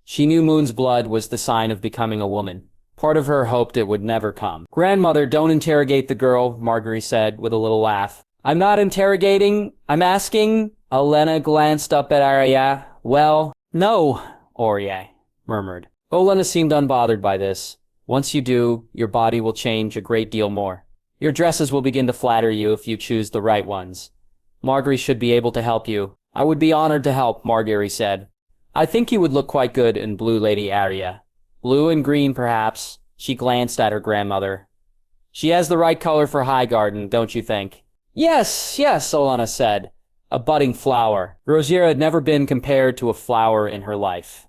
She knew Moon's blood was the sign of becoming a woman. Part of her hoped it would never come. Grandmother, don't interrogate the girl, Margaery said with a little laugh. I'm not interrogating, I'm asking. Olenna glanced up at Arya. Well, no, Arya murmured. Olenna seemed unbothered by this. Once you do, your body will change a great deal more. Your dresses will begin to flatter you if you choose the right ones. Margaery should be able to help you. I would be honored to help, Margaery said. I think you would look quite good in blue, Lady Arya. Blue and green, perhaps. She glanced at her grandmother. She has the right color for Highgarden, don't you think? Yes, Olenna said. A budding flower. Rosiera had never been compared to a flower in her life.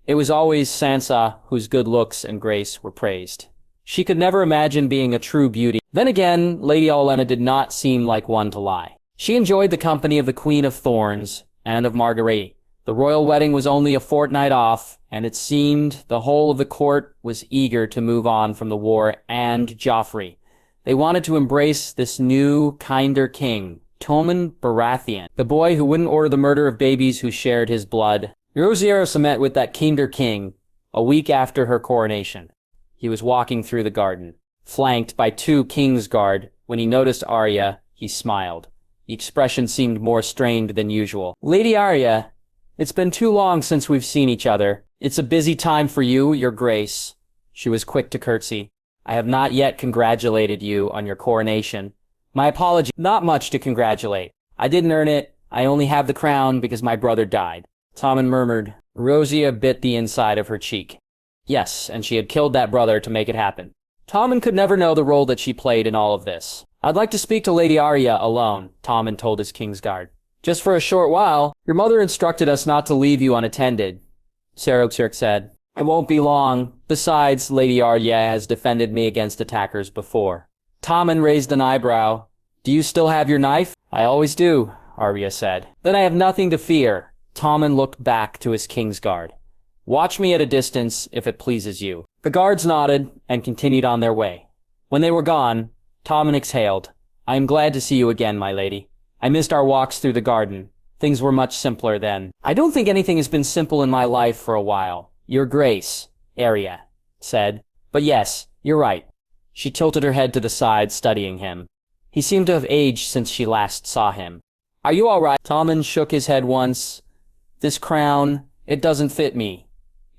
It was always Sansa whose good looks and grace were praised. She could never imagine being a true beauty. Then again, Lady Olenna did not seem like one to lie. She enjoyed the company of the Queen of Thorns and of Margaery. The royal wedding was only a fortnight off, and it seemed the whole of the court was eager to move on from the war and Joffrey. They wanted to embrace this new, kinder king, Tommen Baratheon, the boy who wouldn't order the murder of babies who shared his blood. Rosieros met with that kinder king a week after her coronation. He was walking through the garden, flanked by 2 Kingsguard. When he noticed Arya, he smiled. The expression seemed more strained than usual. Lady Arya, it's been too long since we've seen each other. It's a busy time for you, your grace. She was quick to curtsy. I have not yet congratulated you on your coronation, My apology. Not much to congratulate. I didn't earn it. I only have the crown because my brother died. Tommen murmured. Rosia bit the inside of her cheek. Yes, and she had killed that brother to make it happen. Tommen could never know the role that she played in all of this. I'd like to speak to Lady Arya alone, Tommen told his Kingsguard. Just for a short while. Your mother instructed us not to leave you unattended, Sarokzirk said. It won't be long. Besides, Lady Arya has defended me against attackers before. Tommen raised an eyebrow. Do you still have your knife? I always do, Arya said. Then I have nothing to fear. Tommen looked back to his Kingsguard. Watch me at a distance, if it pleases you. The guards nodded and continued on their way. When they were gone, Tommen exhaled. I am glad to see you again, my lady. I missed our walks through the garden. Things were much simpler then. I don't think anything has been simple in my life for a while. Your Grace, Arya said. But yes, you're right. She tilted her head to the side, studying him. He seemed to have aged since she last saw him. Are you all right? Tommen shook his head once. This crown, it doesn't fit me.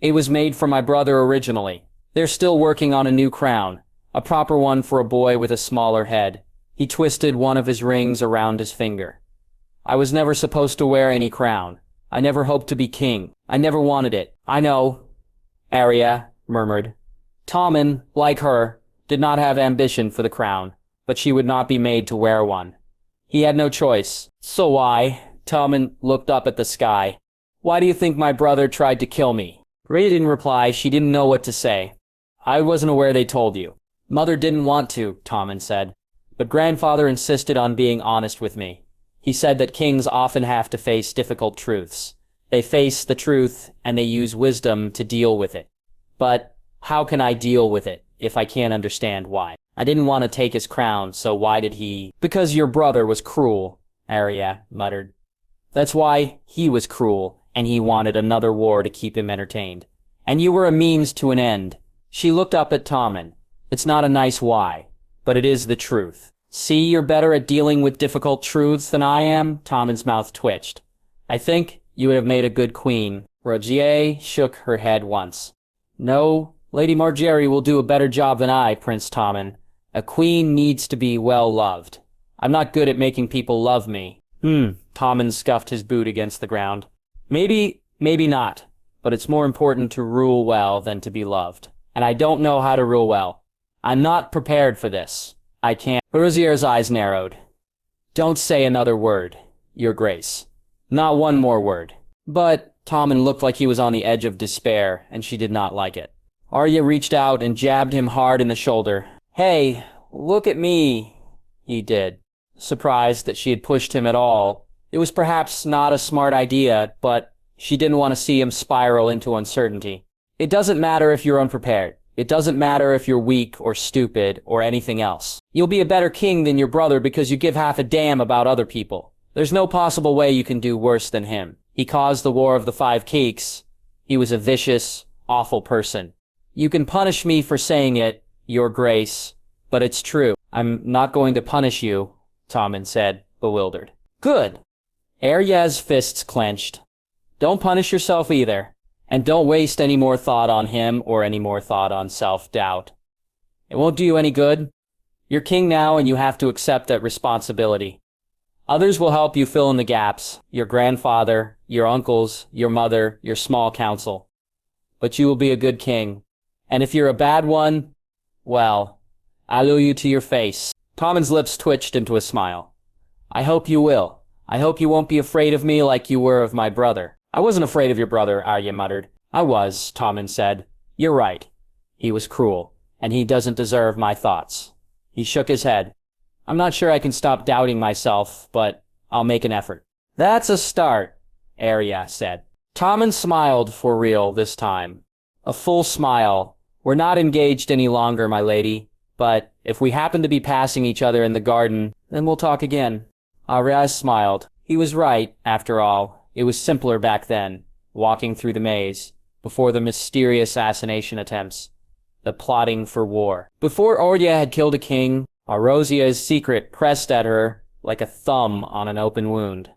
It was made for my brother originally. They're still working on a new crown, a proper one for a boy with a smaller head. He twisted one of his rings around his finger. I was never supposed to wear any crown. I never hoped to be king. I never wanted it. I know, Arya murmured. Tommen, like her, did not have ambition for the crown, but she would not be made to wear one. He had no choice. So why? Tommen looked up at the sky. Why do you think my brother tried to kill me? Rhea didn't reply. She didn't know what to say. I wasn't aware they told you. Mother didn't want to, Tommen said. But grandfather insisted on being honest with me. He said that kings often have to face difficult truths. They face the truth, and they use wisdom to deal with it. But how can I deal with it if I can't understand why? I didn't want to take his crown, so why did he? Because your brother was cruel, Arya muttered. That's why he was cruel, and he wanted another war to keep him entertained. And you were a means to an end. She looked up at Tommen. It's not a nice why, but it is the truth. See, you're better at dealing with difficult truths than I am? Tommen's mouth twitched. I think you would have made a good queen. Rogier shook her head once. No, Lady Margaery will do a better job than I, Prince Tommen. A queen needs to be well loved. I'm not good at making people love me. Tommen scuffed his boot against the ground. Maybe not, but it's more important to rule well than to be loved. And I don't know how to rule well. I'm not prepared for this. I can't. Rosier's eyes narrowed. Don't say another word, Your Grace. Not one more word. But Tommen looked like he was on the edge of despair, and she did not like it. Arya reached out and jabbed him hard in the shoulder. Hey, look at me, he did, surprised that she had pushed him at all. It was perhaps not a smart idea, but she didn't want to see him spiral into uncertainty. It doesn't matter if you're unprepared. It doesn't matter if you're weak or stupid or anything else. You'll be a better king than your brother because you give half a damn about other people. There's no possible way you can do worse than him. He caused the War of the Five Keeks. He was a vicious, awful person. You can punish me for saying it, Your Grace, but it's true. I'm not going to punish you, Tommen said, bewildered. Good. Arya's fists clenched. Don't punish yourself either. And don't waste any more thought on him or any more thought on self-doubt. It won't do you any good. You're king now and you have to accept that responsibility. Others will help you fill in the gaps. Your grandfather, your uncles, your mother, your small council. But you will be a good king. And if you're a bad one, well, I'll owe you to your face. Tommen's lips twitched into a smile. I hope you will. I hope you won't be afraid of me like you were of my brother. I wasn't afraid of your brother, Arya muttered. I was, Tommen said. You're right. He was cruel, and he doesn't deserve my thoughts. He shook his head. I'm not sure I can stop doubting myself, but I'll make an effort. That's a start, Arya said. Tommen smiled for real this time. A full smile. We're not engaged any longer, my lady, but if we happen to be passing each other in the garden, then we'll talk again. Arya smiled. He was right, after all. It was simpler back then, walking through the maze, before the mysterious assassination attempts, the plotting for war. Before Arya had killed a king, Arosia's secret pressed at her like a thumb on an open wound.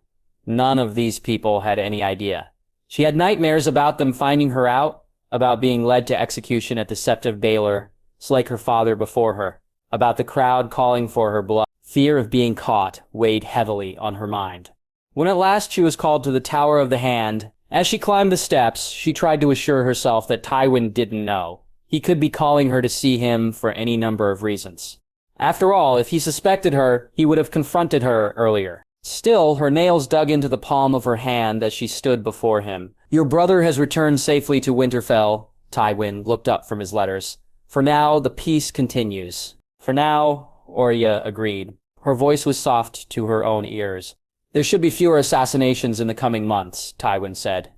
None of these people had any idea. She had nightmares about them finding her out, about being led to execution at the Sept of Baelor, like her father before her, about the crowd calling for her blood. Fear of being caught weighed heavily on her mind. When at last she was called to the Tower of the Hand, as she climbed the steps, she tried to assure herself that Tywin didn't know. He could be calling her to see him for any number of reasons. After all, if he suspected her, he would have confronted her earlier. Still, her nails dug into the palm of her hand as she stood before him. "Your brother has returned safely to Winterfell," Tywin looked up from his letters. "For now, the peace continues." "For now," Arya agreed. Her voice was soft to her own ears. "There should be fewer assassinations in the coming months," Tywin said.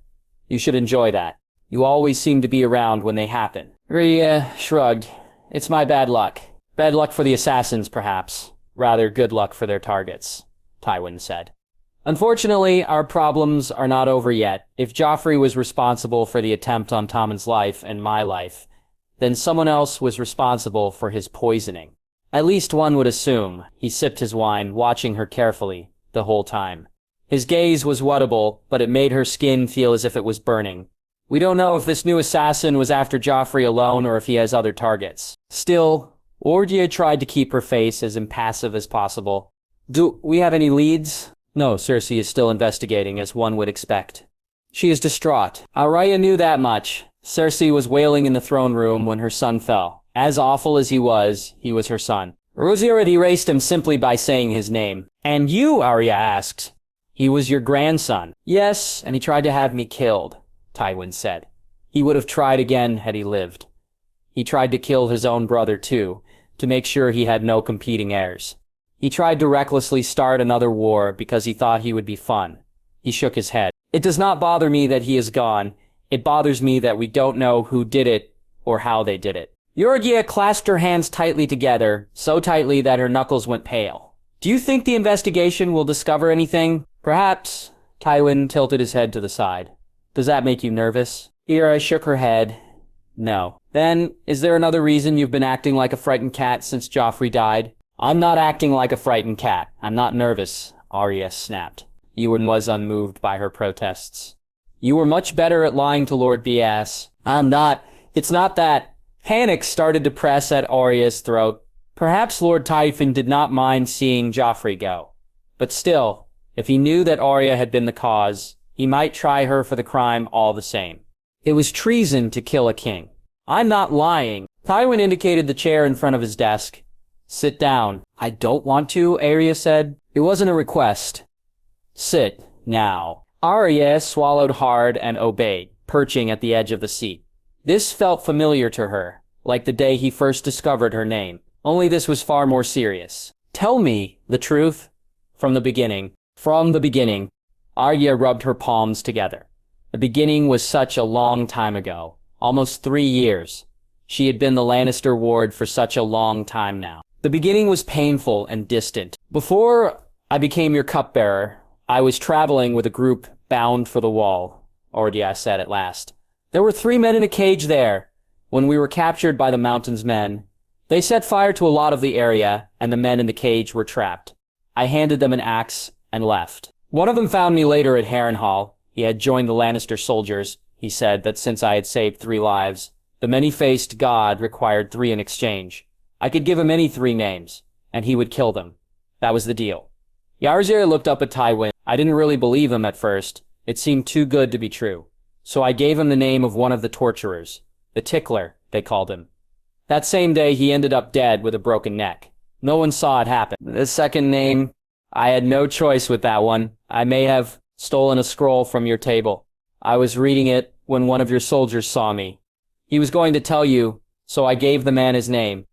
"You should enjoy that. You always seem to be around when they happen." Arya shrugged. "It's my bad luck. Bad luck for the assassins, perhaps. Rather good luck for their targets," Tywin said. "Unfortunately, our problems are not over yet. If Joffrey was responsible for the attempt on Tommen's life and my life, then someone else was responsible for his poisoning. At least one would assume." He sipped his wine, watching her carefully the whole time. His gaze was whatever, but it made her skin feel as if it was burning. "We don't know if this new assassin was after Joffrey alone or if he has other targets." Still, Arya tried to keep her face as impassive as possible. "Do we have any leads?" "No, Cersei is still investigating, as one would expect. She is distraught." Arya knew that much. Cersei was wailing in the throne room when her son fell. As awful as he was her son. Rhaenyra had erased him simply by saying his name. "And you?" Arya asked. "He was your grandson." "Yes, and he tried to have me killed," Tywin said. "He would have tried again had he lived. He tried to kill his own brother too, to make sure he had no competing heirs. He tried to recklessly start another war because he thought he would be fun." He shook his head. "It does not bother me that he is gone. It bothers me that we don't know who did it or how they did it." Arya clasped her hands tightly together, so tightly that her knuckles went pale. "Do you think the investigation will discover anything?" "Perhaps." Tywin tilted his head to the side. "Does that make you nervous?" Arya shook her head. "No." "Then, is there another reason you've been acting like a frightened cat since Joffrey died?" "I'm not acting like a frightened cat. I'm not nervous," Arya snapped. Ewan was unmoved by her protests. "You were much better at lying to Lord Bias." "I'm not. It's not that." Panic started to press at Arya's throat. Perhaps Lord Tywin did not mind seeing Joffrey go. But still, if he knew that Arya had been the cause, he might try her for the crime all the same. It was treason to kill a king. "I'm not lying." Tywin indicated the chair in front of his desk. "Sit down." "I don't want to," Arya said. "It wasn't a request." "Sit, now." Arya swallowed hard and obeyed, perching at the edge of the seat. This felt familiar to her, like the day he first discovered her name. Only this was far more serious. "Tell me the truth." "From the beginning." "From the beginning." Arya rubbed her palms together. The beginning was such a long time ago. Almost 3 years. She had been the Lannister ward for such a long time now. The beginning was painful and distant. "Before I became your cupbearer, I was traveling with a group bound for the Wall," Arya said at last. "There were 3 men in a cage there. When we were captured by the Mountain's men, they set fire to a lot of the area, and the men in the cage were trapped. I handed them an axe and left. One of them found me later at Harrenhal. He had joined the Lannister soldiers. He said that since I had saved 3 lives, the many-faced god required 3 in exchange. I could give him any 3 names, and he would kill them. That was the deal." Yarzir looked up at Tywin. "I didn't really believe him at first. It seemed too good to be true. So I gave him the name of one of the torturers. The Tickler, they called him. That same day, he ended up dead with a broken neck. No one saw it happen. The second name, I had no choice with that one. I may have stolen a scroll from your table. I was reading it when one of your soldiers saw me. He was going to tell you, so I gave the man his name.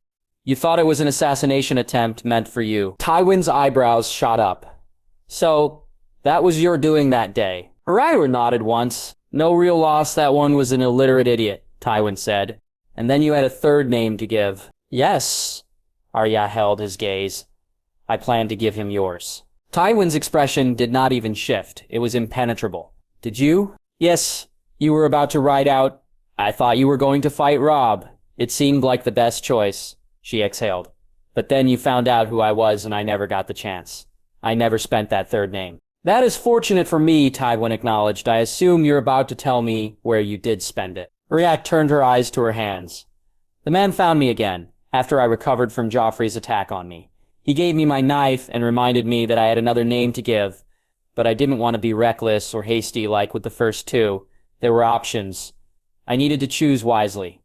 You thought it was an assassination attempt meant for you." Tywin's eyebrows shot up. "So, that was your doing that day." Rhaenyra nodded once. "No real loss, that one was an illiterate idiot," Tywin said. "And then you had a third name to give." "Yes." Arya held his gaze. "I plan to give him yours." Tywin's expression did not even shift. It was impenetrable. "Did you?" "Yes. You were about to ride out. I thought you were going to fight Robb. It seemed like the best choice." She exhaled. "But then you found out who I was and I never got the chance. I never spent that third name." "That is fortunate for me," Tywin acknowledged. "I assume you're about to tell me where you did spend it." Rhea turned her eyes to her hands. "The man found me again, after I recovered from Joffrey's attack on me. He gave me my knife and reminded me that I had another name to give, but I didn't want to be reckless or hasty like with the first two. There were options. I needed to choose wisely.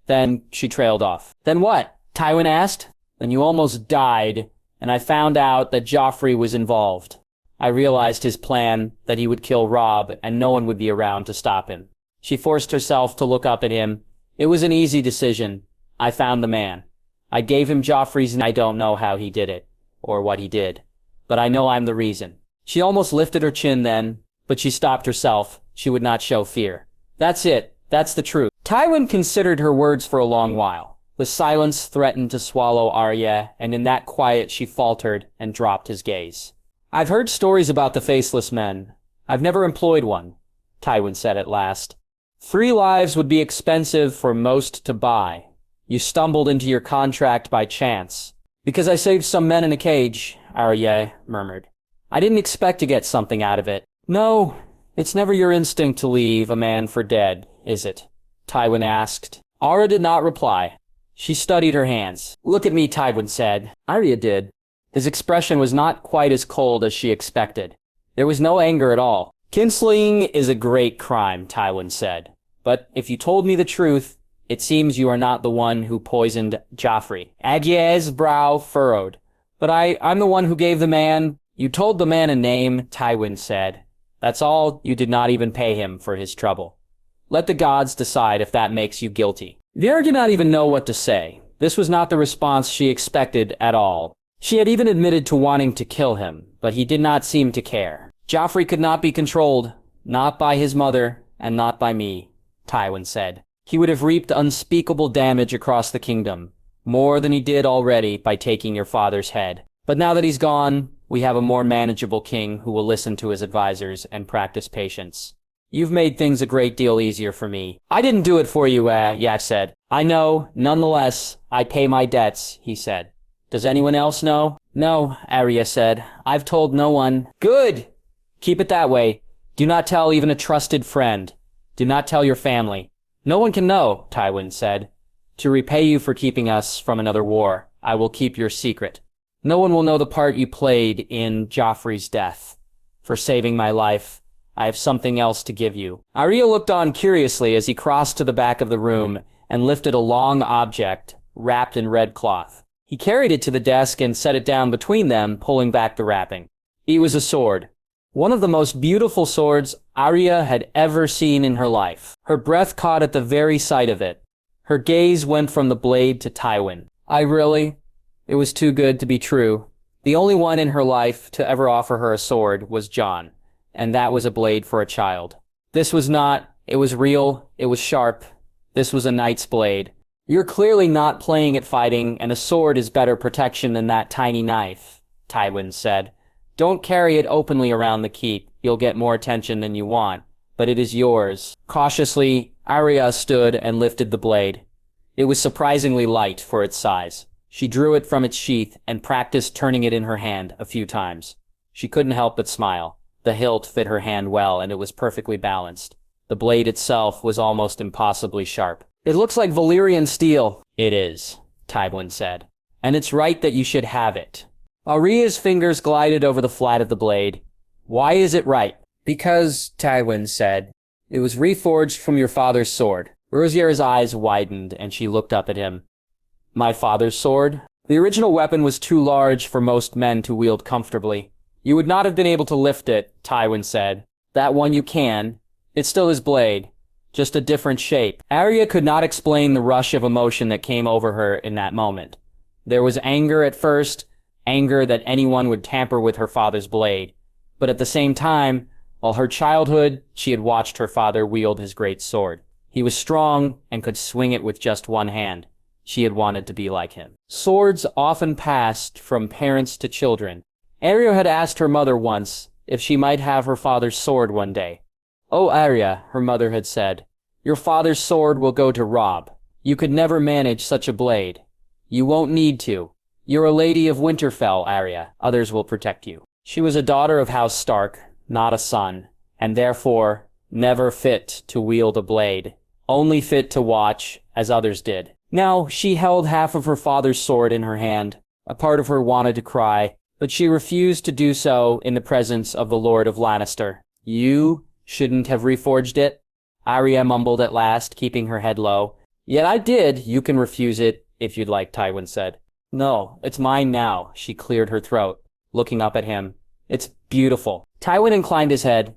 Then she trailed off. Then what? Tywin asked. Then you almost died, and I found out that Joffrey was involved. I realized his plan, that he would kill Robb, and no one would be around to stop him. She forced herself to look up at him. It was an easy decision. I found the man. I gave him Joffrey's and I don't know how he did it, or what he did. But I know I'm the reason. She almost lifted her chin then, but she stopped herself. She would not show fear. That's it. That's the truth. Tywin considered her words for a long while. The silence threatened to swallow Arya, and in that quiet she faltered and dropped his gaze. I've heard stories about the Faceless Men. I've never employed one, Tywin said at last. 3 lives would be expensive for most to buy. You stumbled into your contract by chance. Because I saved some men in a cage, Arya murmured. I didn't expect to get something out of it. No, it's never your instinct to leave a man for dead, is it? Tywin asked. Arya did not reply. She studied her hands. Look at me, Tywin said. Arya did. His expression was not quite as cold as she expected. There was no anger at all. Kinslaying is a great crime, Tywin said. But if you told me the truth, it seems you are not the one who poisoned Joffrey. Aguiar's brow furrowed. But I'm the one who gave the man... You told the man a name, Tywin said. That's all. You did not even pay him for his trouble. Let the gods decide if that makes you guilty. Arya did not even know what to say. This was not the response she expected at all. She had even admitted to wanting to kill him, but he did not seem to care. Joffrey could not be controlled, not by his mother, and not by me, Tywin said. He would have reaped unspeakable damage across the kingdom, more than he did already by taking your father's head. But now that he's gone, we have a more manageable king who will listen to his advisors and practice patience. You've made things a great deal easier for me. I didn't do it for you, Yak said. I know, nonetheless, I pay my debts, he said. Does anyone else know? No, Arya said. I've told no one. Good! Keep it that way. Do not tell even a trusted friend. Do not tell your family. No one can know, Tywin said. To repay you for keeping us from another war, I will keep your secret. No one will know the part you played in Joffrey's death. For saving my life, I have something else to give you. Arya looked on curiously as he crossed to the back of the room and lifted a long object wrapped in red cloth. He carried it to the desk and set it down between them, pulling back the wrapping. It was a sword. One of the most beautiful swords Arya had ever seen in her life. Her breath caught at the very sight of it. Her gaze went from the blade to Tywin. It was too good to be true. The only one in her life to ever offer her a sword was Jon, and that was a blade for a child. This was not. It was real. It was sharp. This was a knight's blade. You're clearly not playing at fighting, and a sword is better protection than that tiny knife, Tywin said. Don't carry it openly around the keep. You'll get more attention than you want, but it is yours. Cautiously, Arya stood and lifted the blade. It was surprisingly light for its size. She drew it from its sheath and practiced turning it in her hand a few times. She couldn't help but smile. The hilt fit her hand well, and it was perfectly balanced. The blade itself was almost impossibly sharp. It looks like Valyrian steel. It is, Tywin said. And it's right that you should have it. Arya's fingers glided over the flat of the blade. Why is it right? Because, Tywin said, it was reforged from your father's sword. Rosier's eyes widened, and she looked up at him. My father's sword? The original weapon was too large for most men to wield comfortably. You would not have been able to lift it, Tywin said. That one you can. It's still his blade, just a different shape. Arya could not explain the rush of emotion that came over her in that moment. There was anger at first, anger that anyone would tamper with her father's blade. But at the same time, all her childhood, she had watched her father wield his great sword. He was strong and could swing it with just one hand. She had wanted to be like him. Swords often passed from parents to children. Arya had asked her mother once if she might have her father's sword one day. Oh, Arya, her mother had said, your father's sword will go to Robb. You could never manage such a blade. You won't need to. You're a lady of Winterfell, Arya. Others will protect you. She was a daughter of House Stark, not a son, and therefore never fit to wield a blade, only fit to watch as others did. Now she held half of her father's sword in her hand. A part of her wanted to cry, but she refused to do so in the presence of the Lord of Lannister. You shouldn't have reforged it, Arya mumbled at last, keeping her head low. Yet I did. You can refuse it if you'd like, Tywin said. No, it's mine now. She cleared her throat, looking up at him. It's beautiful. Tywin inclined his head.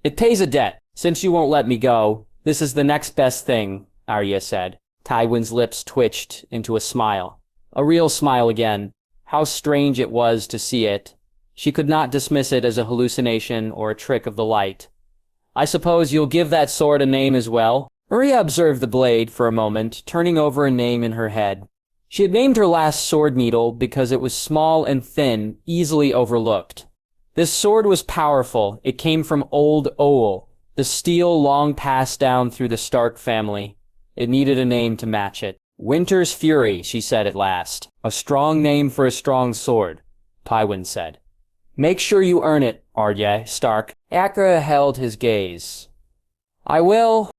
It pays a debt. Since you won't let me go, this is the next best thing, Arya said. Tywin's lips twitched into a smile. A real smile again. How strange it was to see it. She could not dismiss it as a hallucination or a trick of the light. I suppose you'll give that sword a name as well? Arya observed the blade for a moment, turning over a name in her head. She had named her last sword needle because it was small and thin, easily overlooked. This sword was powerful. It came from Old Owl, the steel long passed down through the Stark family. It needed a name to match it. Winter's Fury, she said at last. A strong name for a strong sword, Tywin said. Make sure you earn it, Arya Stark. Arya held his gaze. I will,